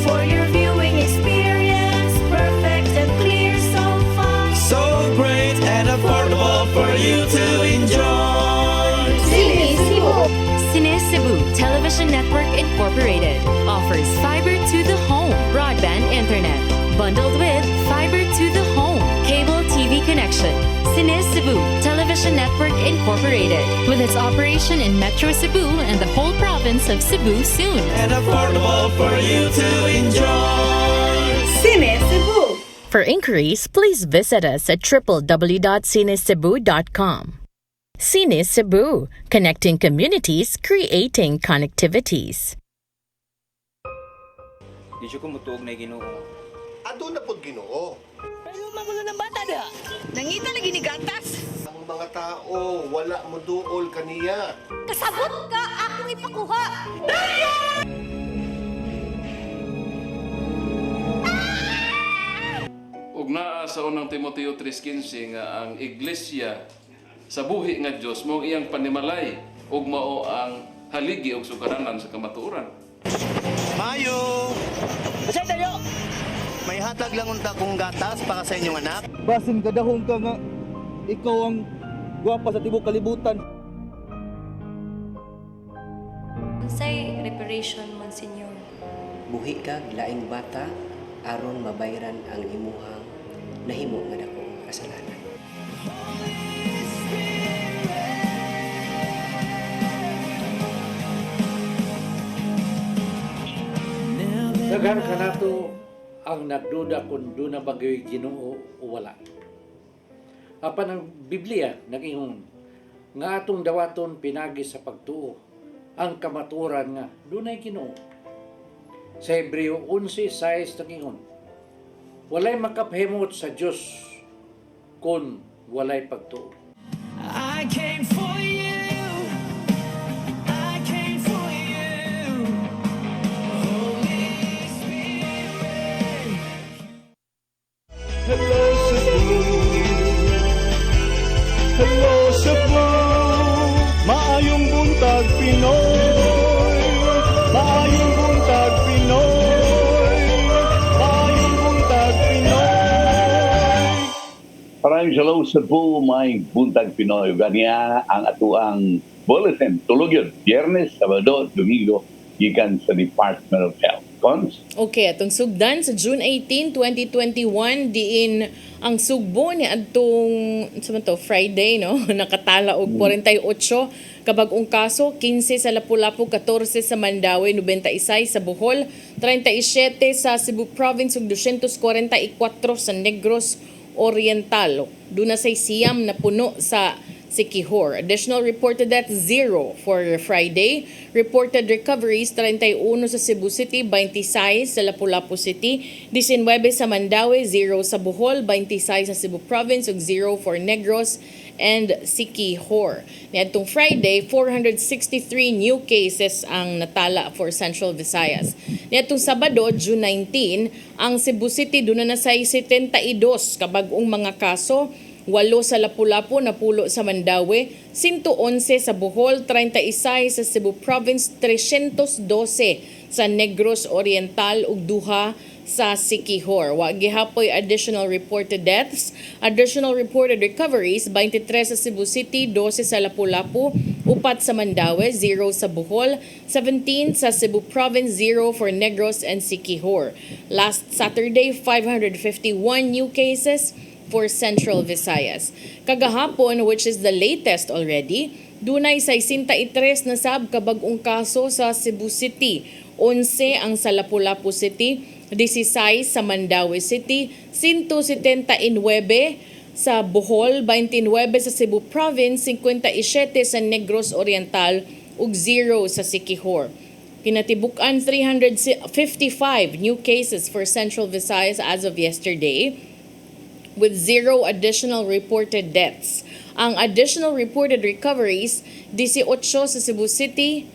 for your viewing experience, perfect and clear so far. So great and affordable for you to enjoy. Cine Cebu. Cine Cebu Television Network Incorporated offers fiber to the home broadband internet bundled with fiber to the home cable TV connection. Cine Cebu Television Network Incorporated with its operation in Metro Cebu and the whole province of Cebu soon. And affordable for you to enjoy. Cine Cebu. For inquiries, please visit us at www.cinecebu.com. Cine Cebu, connecting communities, creating connectivities. Di siya kumutuog na Ginoo. Ado na pud Ginoo. Pero magulo ng bata da. Nangita lagi ni gatas. Ang mga tao wala mo duol kaniya. Kasabot ka akong ipakuha. Ug naa sa unang Timoteo 3:15 nga ang iglesia sa buhi nga Dios mao iyang panimalay ug mao ang haligi ug sugaranan sa kamatuoran. Maayong! Basta tayo. May hatag lang unta kong gatas para sa inyong anak. Basin kadahong ka nga ikaw ang gwapa sa tibok kalibutan. Unsay reparation, Monsignor? Buhi kag laing bata aron mabayran ang imuhang nahimo nga dakong kasalanan. Daghan ka nato ang nagduda kung doon na bagay Ginoo o wala. Apan ang Biblia nag-ingon nga atong dawaton pinagi sa pagtuo ang kamaturan nga doon ay Ginoo. Sa Hebreo 11:6 nag-ingon walay makaphimot sa Dios kung walay pagtuo. I came for you. I came for you. Holy Spirit. Hello Cebu, hello Cebu, maayong buntag Pinoy, maayong buntag Pinoy, maayong buntag Pinoy. Maraming hello Cebu, may Buntag Pinoy. Ganyan ang atuang bulletin. Tulog yun. Biyernes, Sabado, Domingo, gikan sa Department of Health. Cons? Okay, atong sugdan sa June 18, 2021, diin ang sugbo ni adtong Friday, no? Nakatala og 48 kabag-ong kaso, 15 sa Lapu-Lapu, 14 sa Mandaue, 96 sa Bohol, 37 sa Cebu Province ug 244 sa Negros Oriental. Doon na say siyam na puno sa Siquijor. Additional reported deaths 0 for Friday. Reported recoveries 31 sa Cebu City, 26 sa Lapu-Lapu City, 19 sa Mandaue, 0 sa Bohol, 26 sa Cebu Province ug 0 for Negros and Siquijor. Niadtong Friday, 463 new cases ang natala for Central Visayas. Niadtong Sabado, June 19, ang Cebu City doon na say 72 kabag-ong mga kaso, 8 sa Lapu-Lapu, napulo sa Mandaue, 111 sa Bohol, 36 sa Cebu Province, 312 sa Negros Oriental ug 2 sa Siquijor. Wa gihapoy additional reported deaths. Additional reported recoveries, 23 sa Cebu City, 12 sa Lapu-Lapu, 4 sa Mandaue, 0 sa Bohol, 17 sa Cebu Province, 0 for Negros and Siquijor. Last Saturday, 551 new cases for Central Visayas. Kagahapon, which is the latest already, dunay 63 na sab kabag-ong kaso sa Cebu City, 11 ang sa Lapu-Lapu City, 16 sa Mandaue City, 179 sa Bohol, 29 sa Cebu Province, 57 sa Negros Oriental ug 0 sa Siquijor. Kinatibukan 355 new cases for Central Visayas as of yesterday. with 0 additional reported deaths. Ang additional reported recoveries, 18 sa Cebu City,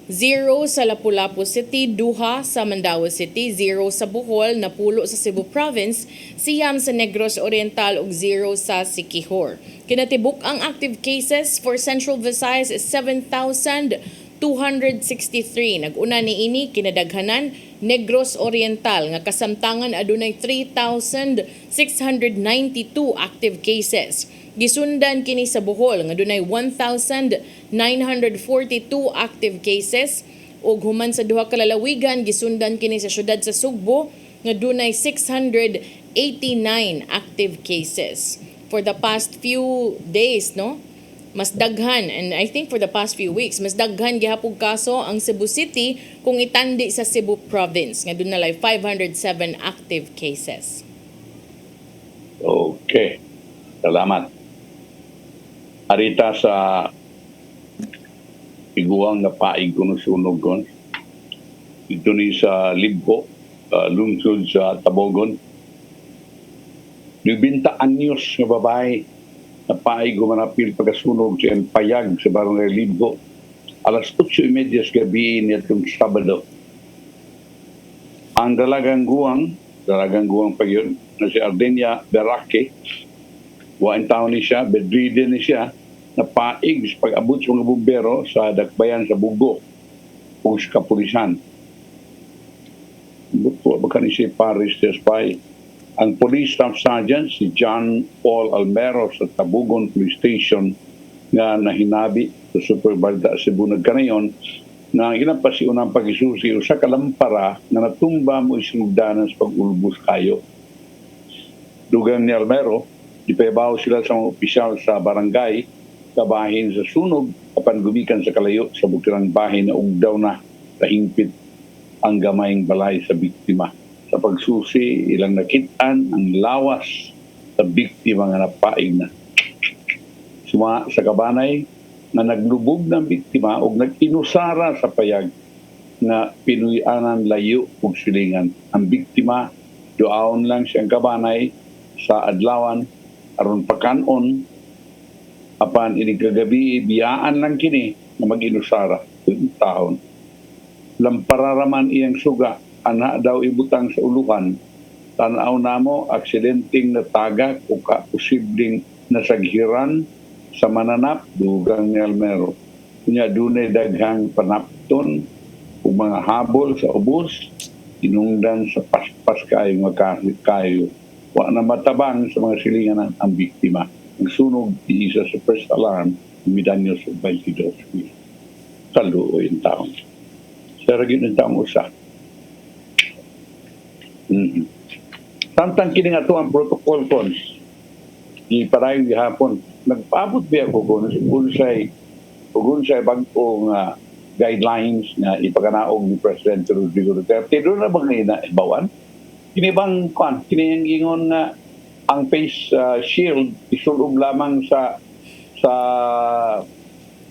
0 sa Lapu-Lapu City, 2 sa Mandaue City, 0 sa Bohol, napulo sa Cebu Province, siyam sa Negros Oriental ug 0 sa Siquijor. Kinatibuk ang active cases for Central Visayas is 7,263. Nag-una ni ini kinadaghanan Negros Oriental nga kasamtangan adunay 3,692 active cases. Gisundan kini sa Bohol nga adunay 1,942 active cases ug human sa duha ka lalawigan gisundan kini sa syudad sa Sugbo nga adunay 689 active cases. For the past few days, no? Mas daghan, and I think for the past few weeks, mas daghan gihapog kaso ang Cebu City kung itandi sa Cebu Province nga doon nalay 507 active cases. Okay. Salamat. Arita sa iguang na paig ko ng sunog ko. Ito ni sa Libco, lungsod sa Tabogon. 90 anyos nga babae na paig gumanapil pagkasunog sa payag sa barangay Libco. Alas 8:30 gabi nitong Sabado. Ang dalagang guwang pa yun, na si Ardenia Berake, wain taon ni siya, bedridden ni siya, na paig sa pag-abot sa mga bumbero sa dakbayan sa Bugo o sa kapulisan. Buto, baka ni si Paris Despay. Ang Police Staff Sergeant, si John Paul Almero sa Tabugon Police Station nga nahinabi sa Superbalda Cebu nagkanayon na ginampas si unang pag-isusi o sa kalampara na natumba mo isinugdanan sa pag-ulbos kayo. Dugang ni Almero, ipabaw sila sa mga opisyal sa barangay kabahin sa sunog kapan gumikan sa kalayo sa bukirang bahin na ugdaw na kahingpit ang gamayng balay sa biktima. Sa pagsusi, ilang nakitaan ang lawas sa biktima nga napaig na. Suma sa kabanay na naglubog ng biktima o nag-inusara sa payag na pinuyanan layo ug silingan. Ang biktima, doaon lang siyang kabanay sa adlawan aron pakanon apan ini kagabi biyaan lang kini na mag-inusara tuwing taon. Lampararaman iyang suga, ana daw ibutang sa uluhan. Tanaw namo aksidenteng natagak o posibleng nasaghiran sa mananap dugang ni Almero. Kunya dunay daghang panapton o mga habol sa ubos inungdan sa paspas kayo kayo. Wa na matabang sa mga silingan ang biktima. Ang sunog isa sa first alarm umidanyos sa 22 mil. Saluo yung taon. Saragin yung taong usa. Samtang kini nga to ang protocol cons di parayon gihapon nagpaabot ba ako kung unsay bagong guidelines na ipaganaog ni Presidente Rodrigo Duterte. Doon na bang ibawan? Kini bang kini ang ingon nga ang face shield isulog lamang sa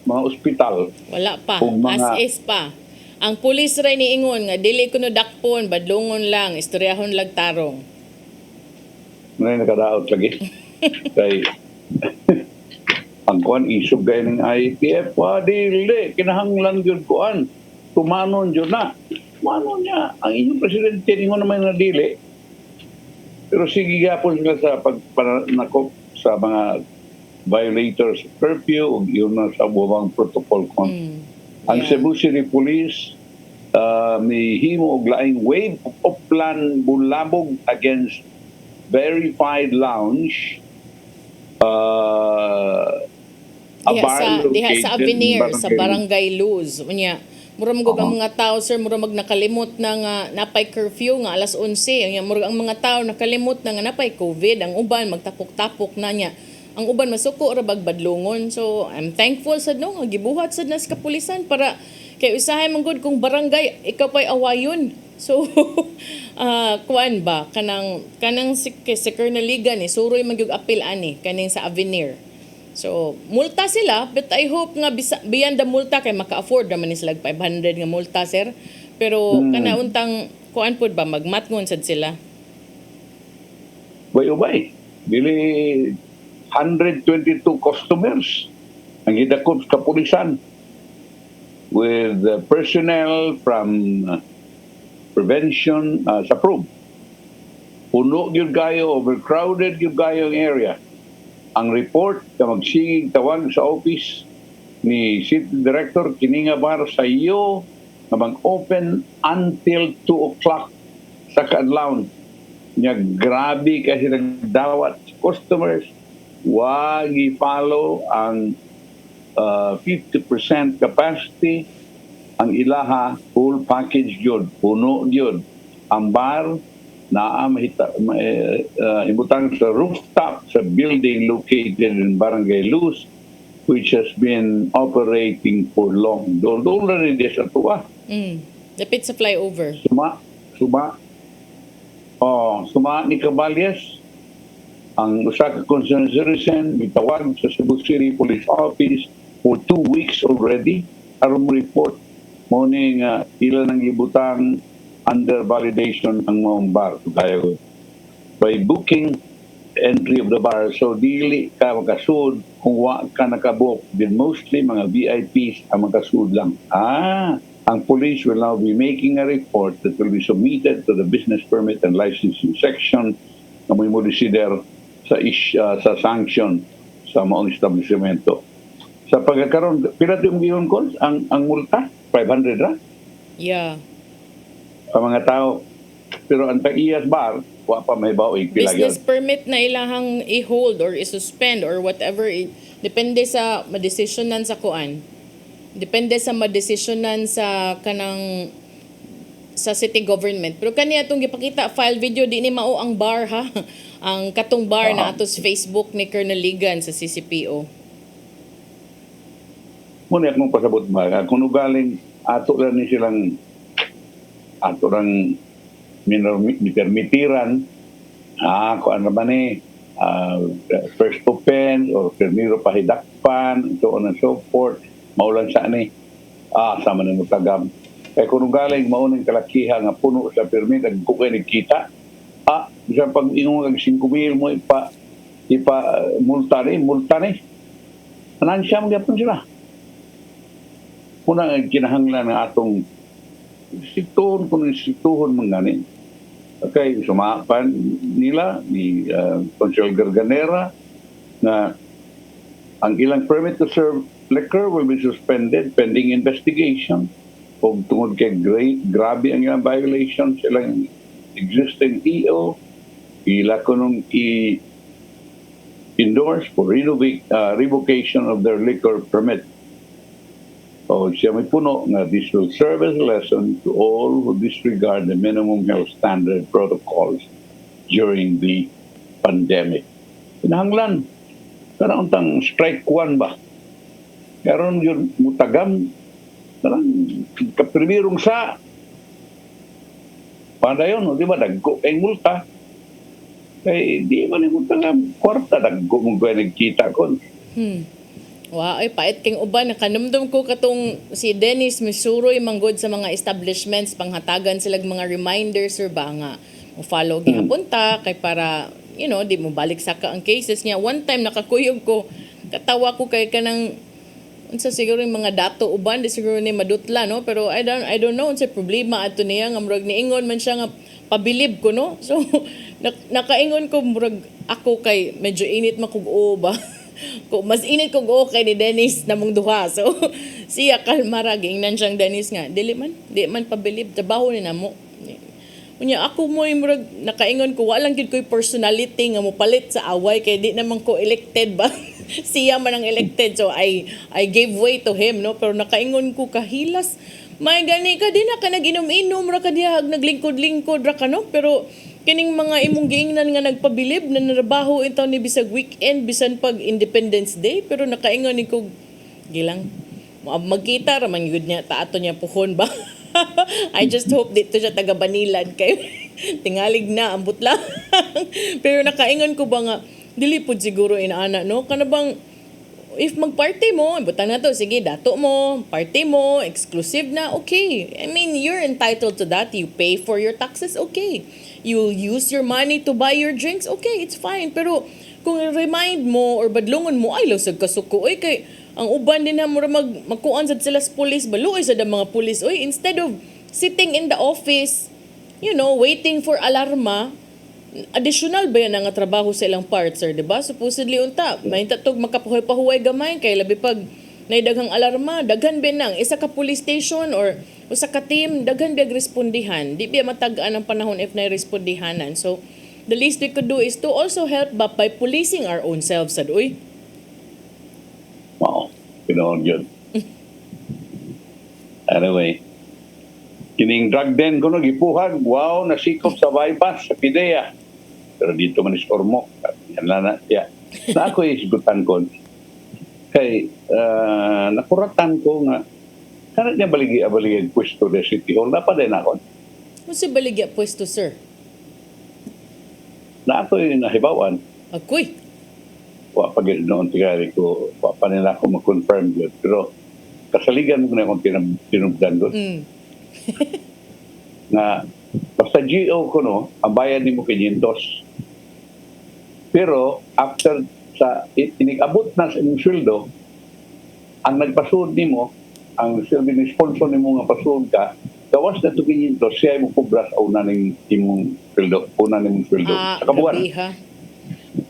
mga ospital. Wala pa, as is pa. Ang pulis ray ni ingon nga dili kuno dakpon, badlongon lang, istoryahon lag tarong. May nakadaot lagi. Kay ang kuan isog gay ng ITF, dili kinahanglan gyud kuan. Tumanon jud na. Tumanon niya ang inyong presidente ningon naman na dili. Pero sige gapon sila sa pagpanakop sa mga violators of curfew o yun na sa buwang protocol con. Ang Cebu City Police may himo og laing wave of plan bulabog against verified lounge diha sa Avenir sa Barangay Luz. Unya mura magug ang mga tao sir mura nakalimot na nga napay curfew nga alas 11. Unya mura ang mga tao nakalimot na nga napay COVID, ang uban magtapok-tapok na niya. Ang uban masuko ra bagbadlongon. So I'm thankful sad no nga gibuhat sad na sa kapulisan para kay usahay man gud kung barangay ikaw pay awayon. So kuan ba kanang si Colonel Liga ni suroy magyug apil ani kaning sa Avenir. So multa sila but I hope nga beyond the multa kay maka-afford naman ni sila 500 nga multa sir. Pero kana untang kuan pud ba magmatngon sad sila. Ubay. Dili 122 customers ang gidakop sa kapulisan with personnel from prevention sa PROB. Puno gyud kayo, overcrowded gyud kayo ang area. Ang report ka magsigig tawag sa office ni City Director kini nga bar sa iyo nga mag-open until 2 o'clock sa kaadlawon. Nya grabe kasi nagdawat customers, wag i-follow ang 50% capacity. Ang ilaha full package gyud, puno gyud. Ang bar naa himutang sa rooftop sa building located in Barangay Luz, which has been operating for long. Doon na rin sa tuwa. Dapit sa flyover. Suma ni Caballes, ang usa ka concerned citizen, mitawag sa Cebu City Police Office for 2 weeks already. Aron report mo ni nga ilan ang ibutang under validation ang mga bar. Kaya by booking entry of the bar, so dili ka makasud kung wa ka nakabook. Then mostly mga VIPs ang makasud lang. Ang police will now be making a report that will be submitted to the business permit and licensing section na may mo-consider sa sanction sa maong establishmento. Sa pagkakaroon, pila yung calls, ang multa, 500 ra? Yeah. Ang mga tao. Pero ang tag-iyas bar, wa pa may baoy pila Business gyud. permit na ilahang i-hold or i-suspend or whatever. Depende sa madesisyonan sa kuan. Depende sa madesisyonan sa kanang sa city government. Pero kaniya itong gipakita, file video, di ni mao ang bar ha. Ang katong bar na atos Facebook ni Colonel Ligan sa CCPO. Muna akong pasabot ba, kung galing ato lang ni silang ato lang permitiran kung ano ba ni first offense or permiro pahidakpan, so on and so forth, maulan sa ni sama na mo tagam. Kaya kung galing maunang kalakiha nga puno sa permit, nagkukay nagkita, bisan pag inong ang 5,000 mo multa ni. Anan siya magyapon sila. Muna ang kinahanglan ng atong situhon mga okay, sumapan nila ni Consul Garganera na ang ilang permit to serve liquor will be suspended pending investigation. O tungod kay grabe ang ilang violation sa ilang existing EO, ila ko nung endorse for revocation of their liquor permit. So siya may puno na this will serve as a lesson to all who disregard the minimum health standard protocols during the pandemic. Pinahanglan, karang untang strike 1 ba? Karon yun mutagam, karang kaprimirong sa pada yun, di ba, dagko kay multa. Kay di man yung mutagam, kwarta, dagko mong kaya nagkita ko. Wow, ay pait king uban nakanumdum ko katong si Dennis misuroy manggod sa mga establishments panghatagan sila mga reminders or ba nga mo follow gihapon ta kay para di mo balik saka ang cases niya. One time nakakuyog ko, katawa ko kay kanang unsa siguro yung mga dato uban di siguro ni madutla no, pero I don't know unsa problema ato niya nga murag niingon man siya nga pabilib ko no. So nakaingon ko murag ako kay medyo init makugo ba. Mas init kog okay ni Dennis namong duha. So siya kalmara gingnan siyang Dennis nga di man pabilib trabaho ni namo. Unya ako mo murag nakaingon ko walang gid koy personality nga mopalit sa away kay di naman ko elected ba. Siya man ang elected so I gave way to him no, pero nakaingon ko kahilas may gani ka din na ka nag-inom-inom ra ka diha naglingkod-lingkod ra ka no, pero kining mga imong giingnan nga nagpabilib na narabaho itaw ni bisag weekend bisan pag Independence Day, pero nakaingon ni ko gilang magkita ra man gyud niya ta ato niya puhon ba. I just hope dito siya taga Banilan kay tingalig na ambot lang. Pero nakaingon ko ba nga dili pud siguro inaana no, kana bang if mag-party mo, butang na to, sige, dato mo, party mo, exclusive na, okay. I mean, you're entitled to that. You pay for your taxes, okay. You'll use your money to buy your drinks, okay, it's fine. Pero kung remind mo or badlungon mo, ay, lusag kasuko, oy, kay ang uban din na mura magkuan sad sila sa police, baluoy sa mga police, oy, instead of sitting in the office, waiting for alarma, additional ba yan nga trabaho sa ilang parts, sir, diba? Supposedly unta, may tatog makapahuay-pahuay gamay, kay labi pag naidaghang alarma, daghan ba nang isa ka police station or usa ka team, daghan ba respondihan. Di ba matagaan ang panahon if na-respondihanan. So, the least we could do is to also help by policing our own selves, sad, uy. Wow, ganoon yun. Anyway, kining drug den ko gipuhag, wow, nasikop sa bypass sa PIDEA. Pero dito man is Ormoc. Yan lang na, yeah. Na ako isigutan ko. Kay, nakuratan ko nga, kanat niya baligi pwesto de City Hall, dapat din ako. Ano si baligya pwesto, sir? Na ako yung nahibawan. Ako'y? Wa pag noon tigari ko, wa pa nila ako mag-confirm yun. Pero, kasaligan mo na akong tinubdan doon. Na, basta GO ko no, ang bayad ni mo 500. Pero, after sa inigabot na sa inyong sweldo, ang nagpasud ni mo, ang sponsor ni mo nga pasud ka, gawas na ito 500, siya mo kubra sa una ng imong sweldo. Sa kabuwan. Grabe, ha?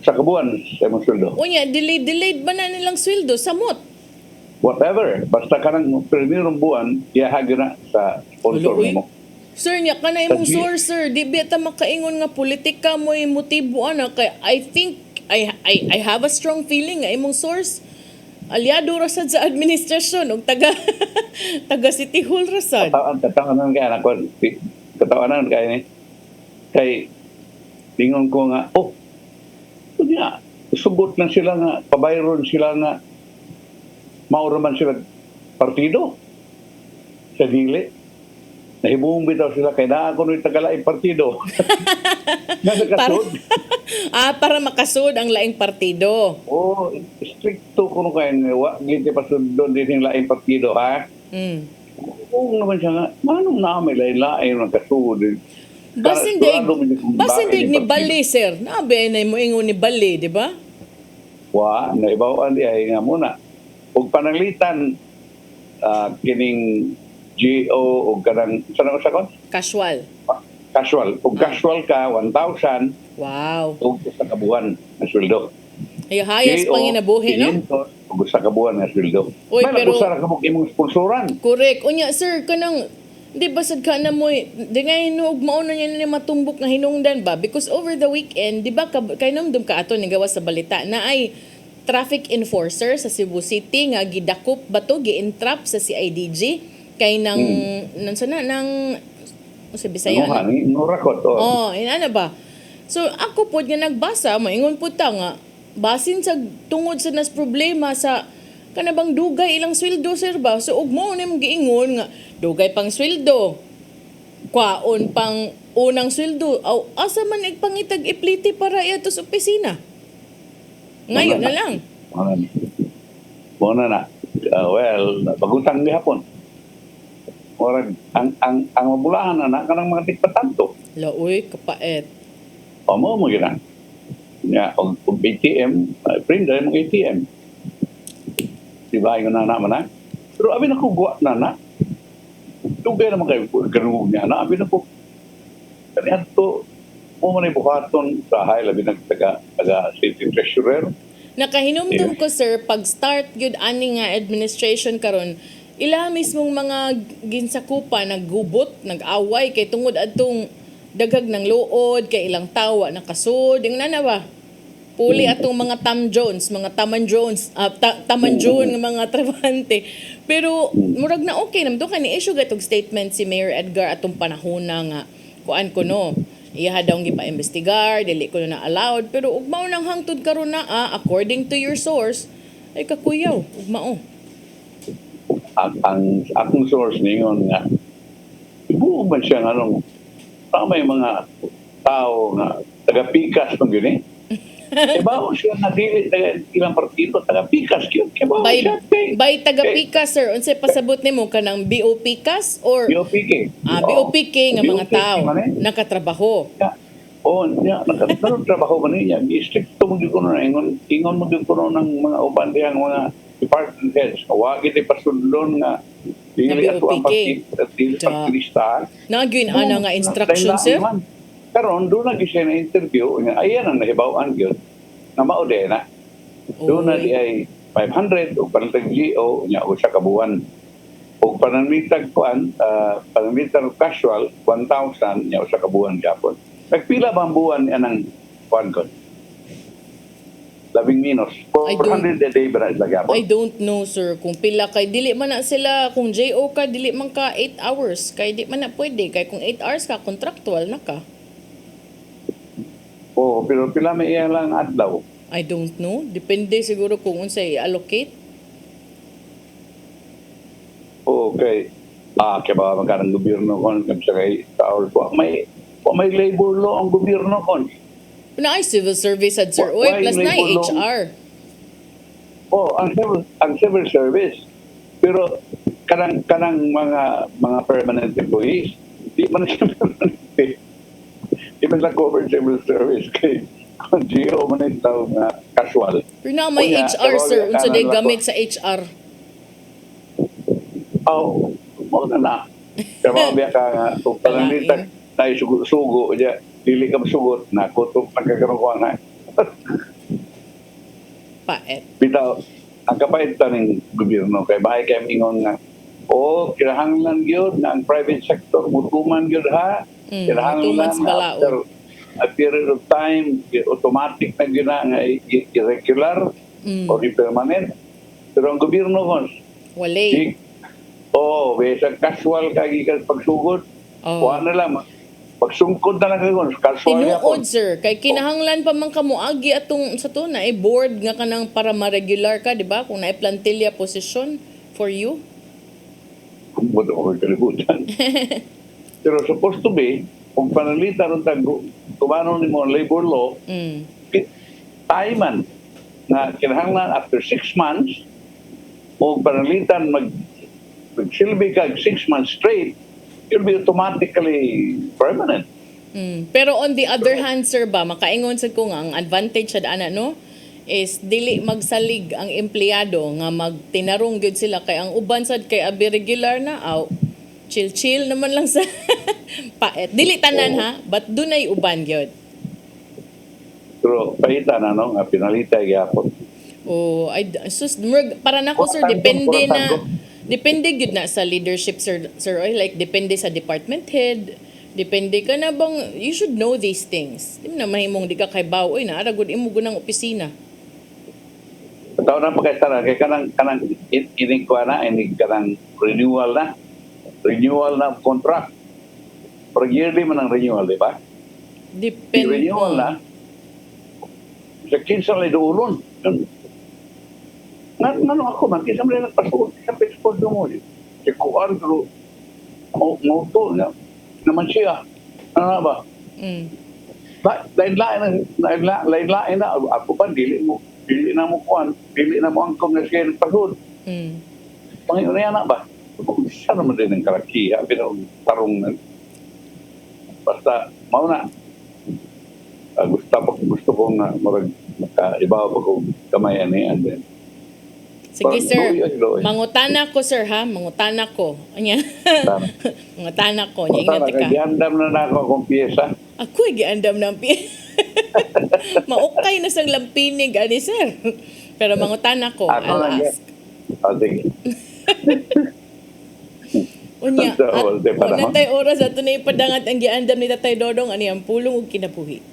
Sa kabuwan, sa imong sweldo. Unya, delayed ba na nilang sweldo? Samot? Whatever. Basta ka ng primerong buwan, ihahagi na sa sponsor mo. Sir, niya ka na imong source, sir. Di ba ta makaingon nga politika mo yung motibo, ana. Kaya I think, I have a strong feeling nga imong source, aliado rasad sa administrasyon o taga City Hall rasad. Katawanan kaya ako. Katawanan kaya ni. Kay, tingon ko nga, nga, sugot na sila nga, pabayron sila nga, mauraman sila partido sa dili. Nahibuong bitaw sila kay naa ko nung tagalaing partido. Para makasud ang laing partido. Stricto ko nung kayo niwa. Giti pa doon din yung laing partido, ha? Oo naman siya nga. Manong namin laing ng kasud. Basindig ni Bali, sir. Nabi na mo ingon ni Bali, di ba? Naibawaan di ay nga muna. Huwag pananglitan kining GO o kanang saan sa kon? Casual. Kung casual ka, 1,000. Wow. O sa kabuhan na sweldo. Hayas pang inabuhi, no? O sa kabuhan na sweldo. Uy, pero usara ka mo imong sponsoran. Correct. Unya, sir, kanang di ba sad ka na mo, di ngay no mauna niya na matumbok na hinungdan ba? Because over the weekend, di ba kay namdum ka ato ni gawas sa balita na ay traffic enforcer sa Cebu City nga gidakop bato gi-entrap sa CIDG kay nang sa Bisaya na. Nurakot. Ano ba? So ako pod nga nagbasa, moingon pud ta nga basin sa tungod sa nas problema sa kanabang dugay ilang sweldo, sir ba? So ug mo nim giingon nga dugay pang sweldo. Kwaon pang unang sweldo. Asa man igpangitag ipliti para iya sa opisina. Ngayon na lang. Muna na. Bagutang gihapon. Ang mabulahan na kanang mga tigpatanto. Laoy, kapait. Mo gina. Nga, og ATM, friend ay mong ATM. Diba, yung naman na. Pero abin ako guwa na. Tugay naman kayo, ganun niya na. Abin ako, kanihan to, mo man ay buhaton sa high, labi taga city treasurer. Nakahinumdum ko, sir, pag start yun ani nga administration karon, ila mismong mga ginsakupa nagubot, nag-away kay tungod adtong dagag ng luod kay ilang tawa nakasud. Yung ba? Puli atong mga Taman Jones nga mga trabahante. Pero murag na okay namdo kani issue gatong statement si Mayor Edgar atong panahona nga kuan ko no. Iya daw gipa-investigar, dili ko na allowed, pero ug mao nang hangtod karon na according to your source ay kakuyaw ug mao. Ang akong source ningon nga ibuo man siya nga may mga tao nga taga-pikas pang yun Kibaw siya na dili taga ilang partido, taga Pikas yun. Kibaw siya. By taga-PICAS, sir, unsay pasabot nimo kanang BOPICAS or BOPK. BOPK nga mga BOPK tao man eh. nakatrabaho. Oo, nagkaroon trabaho ba niya? Istrikto mo ko na ingon mo ko ng mga uban diyang mga department heads. Wagi di pasundon nga dili ato ang pagkilista. Nagyun ana nga instruction, sir? Karon doon na siya na interview, ayan ang nahibawan yun, na maude na. Doon na di ay 500 o panalitag GO, niya o sa kabuwan. O panalitag panalitag casual, 1,000 niya o sa kabuwan Japon. Nagpila ba ang buwan niya ng kuwan ko? 11 minus. 400 a day ba na ilagay I don't know, sir, kung pila kay dili man na sila, kung JO ka dili man ka 8 hours, kay di man na pwede, kay kung 8 hours ka contractual na ka. Oo, pero pila may iya lang adlaw. I don't know. Depende siguro kung unsay allocate. Okay. Kaya ba magkarang gobyerno kon kung sa kay taol po. May labor law ang gobyerno kon. Na ay civil service at sir. Oy, plus na HR. Ang civil service. Pero kanang mga permanent employees, di man siya permanent. Even sa covered civil service kay GO man ang tao nga casual. Pero na may HR, sir. Unsa day gamit sa HR? Mo na. Kaya mga ka nga, kung panalitag na sugo diya, dili ka masugot na kutok pagkakaroon ko nga. Paet. Bitaw, ang kapaitan ng gobyerno kay bahay kay mingon nga, kinahanglan gyud na ang private sector mutuman gyud ha. Kinahanglan after a period of time, automatic na gyud na nga irregular or permanent. Pero ang gobyerno kon, walay. Besa casual kagikan pagsugod. Kuha na lang. Pagsungkod na lang kagon, casual na Tinuod, sir. Kay kinahanglan pa man kamo agi atong sa to na board nga kanang para ma-regular ka, di ba? Kung na plantilla position for you. Kung ko kalibutan. Pero supposed to be, kung panalita ron kumano ni mo labor law, time man na kinahanglan after 6 months, o panalitan magsilbi ka 6 months straight, you'll be automatically permanent. Pero on the other hand, sir ba, makaingon sa ko nga, ang advantage sa ana, no? Is dili magsalig ang empleyado nga magtinarong gyud sila kay ang uban sad kay abi regular na chill naman lang sa paet. Dili tanan ha, but dunay uban gyud. Pero pahita na no, nga pinalita gyapon. Para nako sir, depende gyud na sa leadership sir like depende sa department head. Depende ka na bang you should know these things. Di na mahimong di ka kay baw oy na aragod imo gunang opisina. Taon na pagkastara kay kanang ining kanang renewal na contract. Per yearly man ang renewal, di ba? Depende. Renewal na. Sa kinsa lay duulon. Ngano ako man kinsa man nagpasud sa passport mo. Si kuan pero mo to naman siya. Ano ba? Lain na ako pa dili na mo kuan, dili na mo angkong na siya pasud. Panginoon na ba? Siya naman din ang karakiya, tarong na. Basta, mauna. Gusto ko nga, ibaw pa ko kamayan niya. Sige, sir. Mangutana ko, sir, ha? Mangutana ko. Anya? Mangutana ko. Mangutana ka. Giandam na ako akong piyesa. Ako giandam ng piyesa. Maukay na sang lampinig, ani, sir. Pero mangutana ko. I'll ask. Sige. Unya, natay oras ato na ipadangat ang giandam ni Tatay Dodong ani ang pulong ug kinabuhi.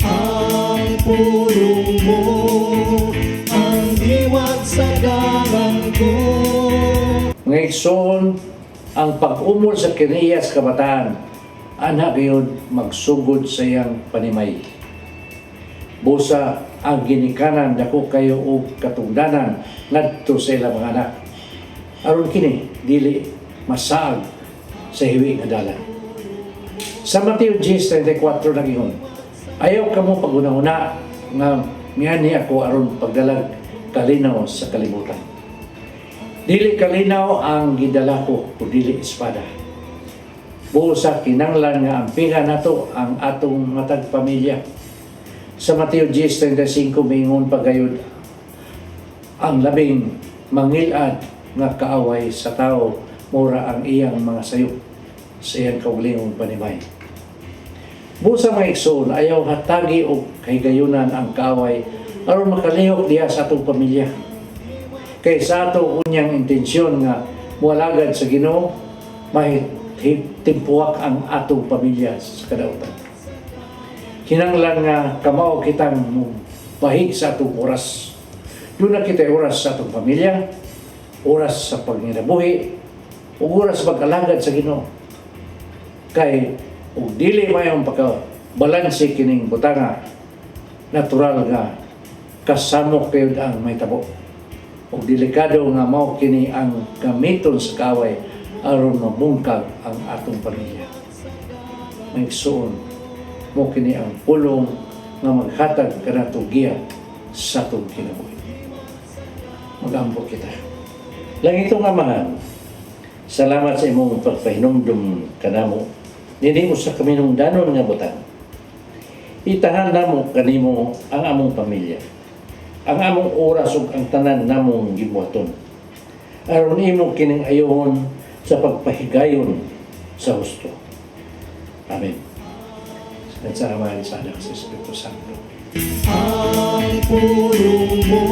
Ang pulong mo ang iwag sa garang ko. Ngayon, ang pag-umol sa kiniyas kabataan, anak yun magsugod sa iyang panimay. Busa, ang ginikanan dako kayo og katungdanan ngadto sa ilang mga anak. Aron kini dili masaag sa hiwi nga dalan. Sa Mateo 10:34 nagingon, ayaw kamo paguna-una nga miyani ako aron pagdalag kalinaw sa kalibutan. Dili kalinaw ang gidala ko o dili espada. Buo sa kinanglan nga ampihan nato ang atong matag pamilya. Sa Mateo 10:35 mingon pagayod, ang labing mangilad nga kaaway sa tao mura ang iyang mga sayop sa iyang kaulingong panimay. Buo sa mga igsoon, ayaw hatagi o kahigayunan ang kaaway aron makalihok diha sa atong pamilya. Kay sa ato unyang intensyon nga mualagad sa Ginoo, mahimpuwak ang atong pamilya sa kadautan. Kinanglan nga kamao kitang bahig sa atong oras. Doon na kita oras sa atong pamilya, oras sa pagnginabuhi, o oras sa pag-alagad sa Ginoo. Kay ug dili mayong pagkabalanse kining butanga, natural nga kasamok kayo ang may tabo. Ug delikado nga mao kini ang gamiton sa kaaway aron mabungkag ang atong pamilya. May igsoon mo kini ang pulong nga maghatag kanato giya sa atong kinabuhi. Mag-ampo kita. Langitong Amahan, salamat sa imong pagpahinumdum kanamo nini usa ka minungdanon nga butang. Itahan namo kanimo ang among pamilya, ang among oras ug ang tanan namong gibuhaton. Aron imo kining ayohon sa pagpahigayon sa husto. Amen. Sa Ama, sa Anak, sa Espiritu Santo. Ang pulong mo,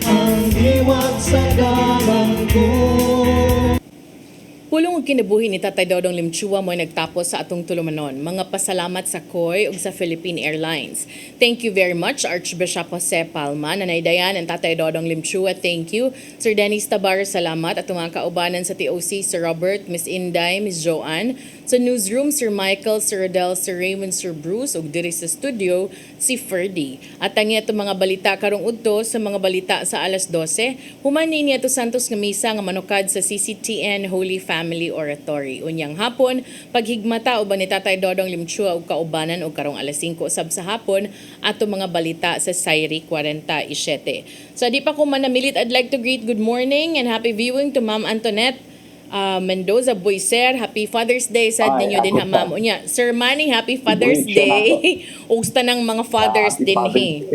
ang diwat sa galang ko. Pulong og kinabuhi ni Tatay Dodong Limchua mo nagtapos sa atong tulumanon. Mga pasalamat sa COI ug sa Philippine Airlines. Thank you very much Archbishop Jose Palma, Nanay Dayan and Tatay Dodong Limchua. Thank you. Sir Dennis Tabar, salamat at mga kaubanan sa TOC, Sir Robert, Miss Inday, Miss Joanne. Sa newsroom, Sir Michael, Sir Rodel, Sir Raymond, Sir Bruce ug diri sa studio si Ferdy. At ang ito mga balita karong udto sa mga balita sa alas 12. Human ni ato Santos nga misa nga manukad sa CCTN Holy Family Oratory. Unyang hapon, paghigmata uban ni Tatay Dodong Limchua ug kaubanan ug karong alas 5 usab sa hapon ato mga balita sa Sairi 47. So di pa ko manamilit, I'd like to greet good morning and happy viewing to Ma'am Antoinette Mendoza Boyser. Happy Father's Day sad ninyo din ha ma'am. Unya, Sir Manny, happy Father's Day. Ug tanang mga fathers din he.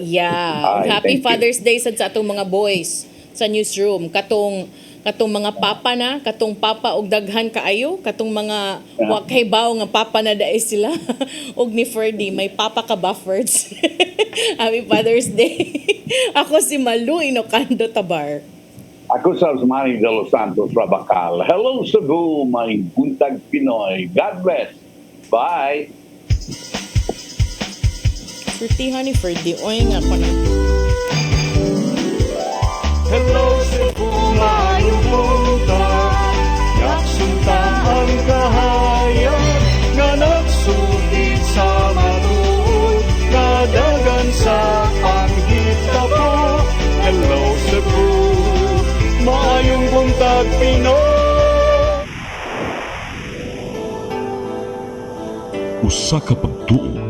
Yeah, happy Father's Day sad sa atong mga boys sa newsroom. Katong mga papa na, katong papa og daghan kaayo, katong mga wakay baw nga papa na dai sila. Og ni Ferdy, may papa ka buffereds. Happy Father's Day. Ako si Malu Inocando Tabar. Ako sa Manny de los Santos Rabacal. Hello Cebu, my Buntag Pinoy. God bless. Bye. Surtihan ni Ferdy. Oy nga ko na. Hello Cebu, maayong buntag. Yaksunta ang kahayag nga nagsulit sa matuod, nadagan sa panghitabo. Hello Cebu, maayong buntag Pinoy. Usa ka pagtuo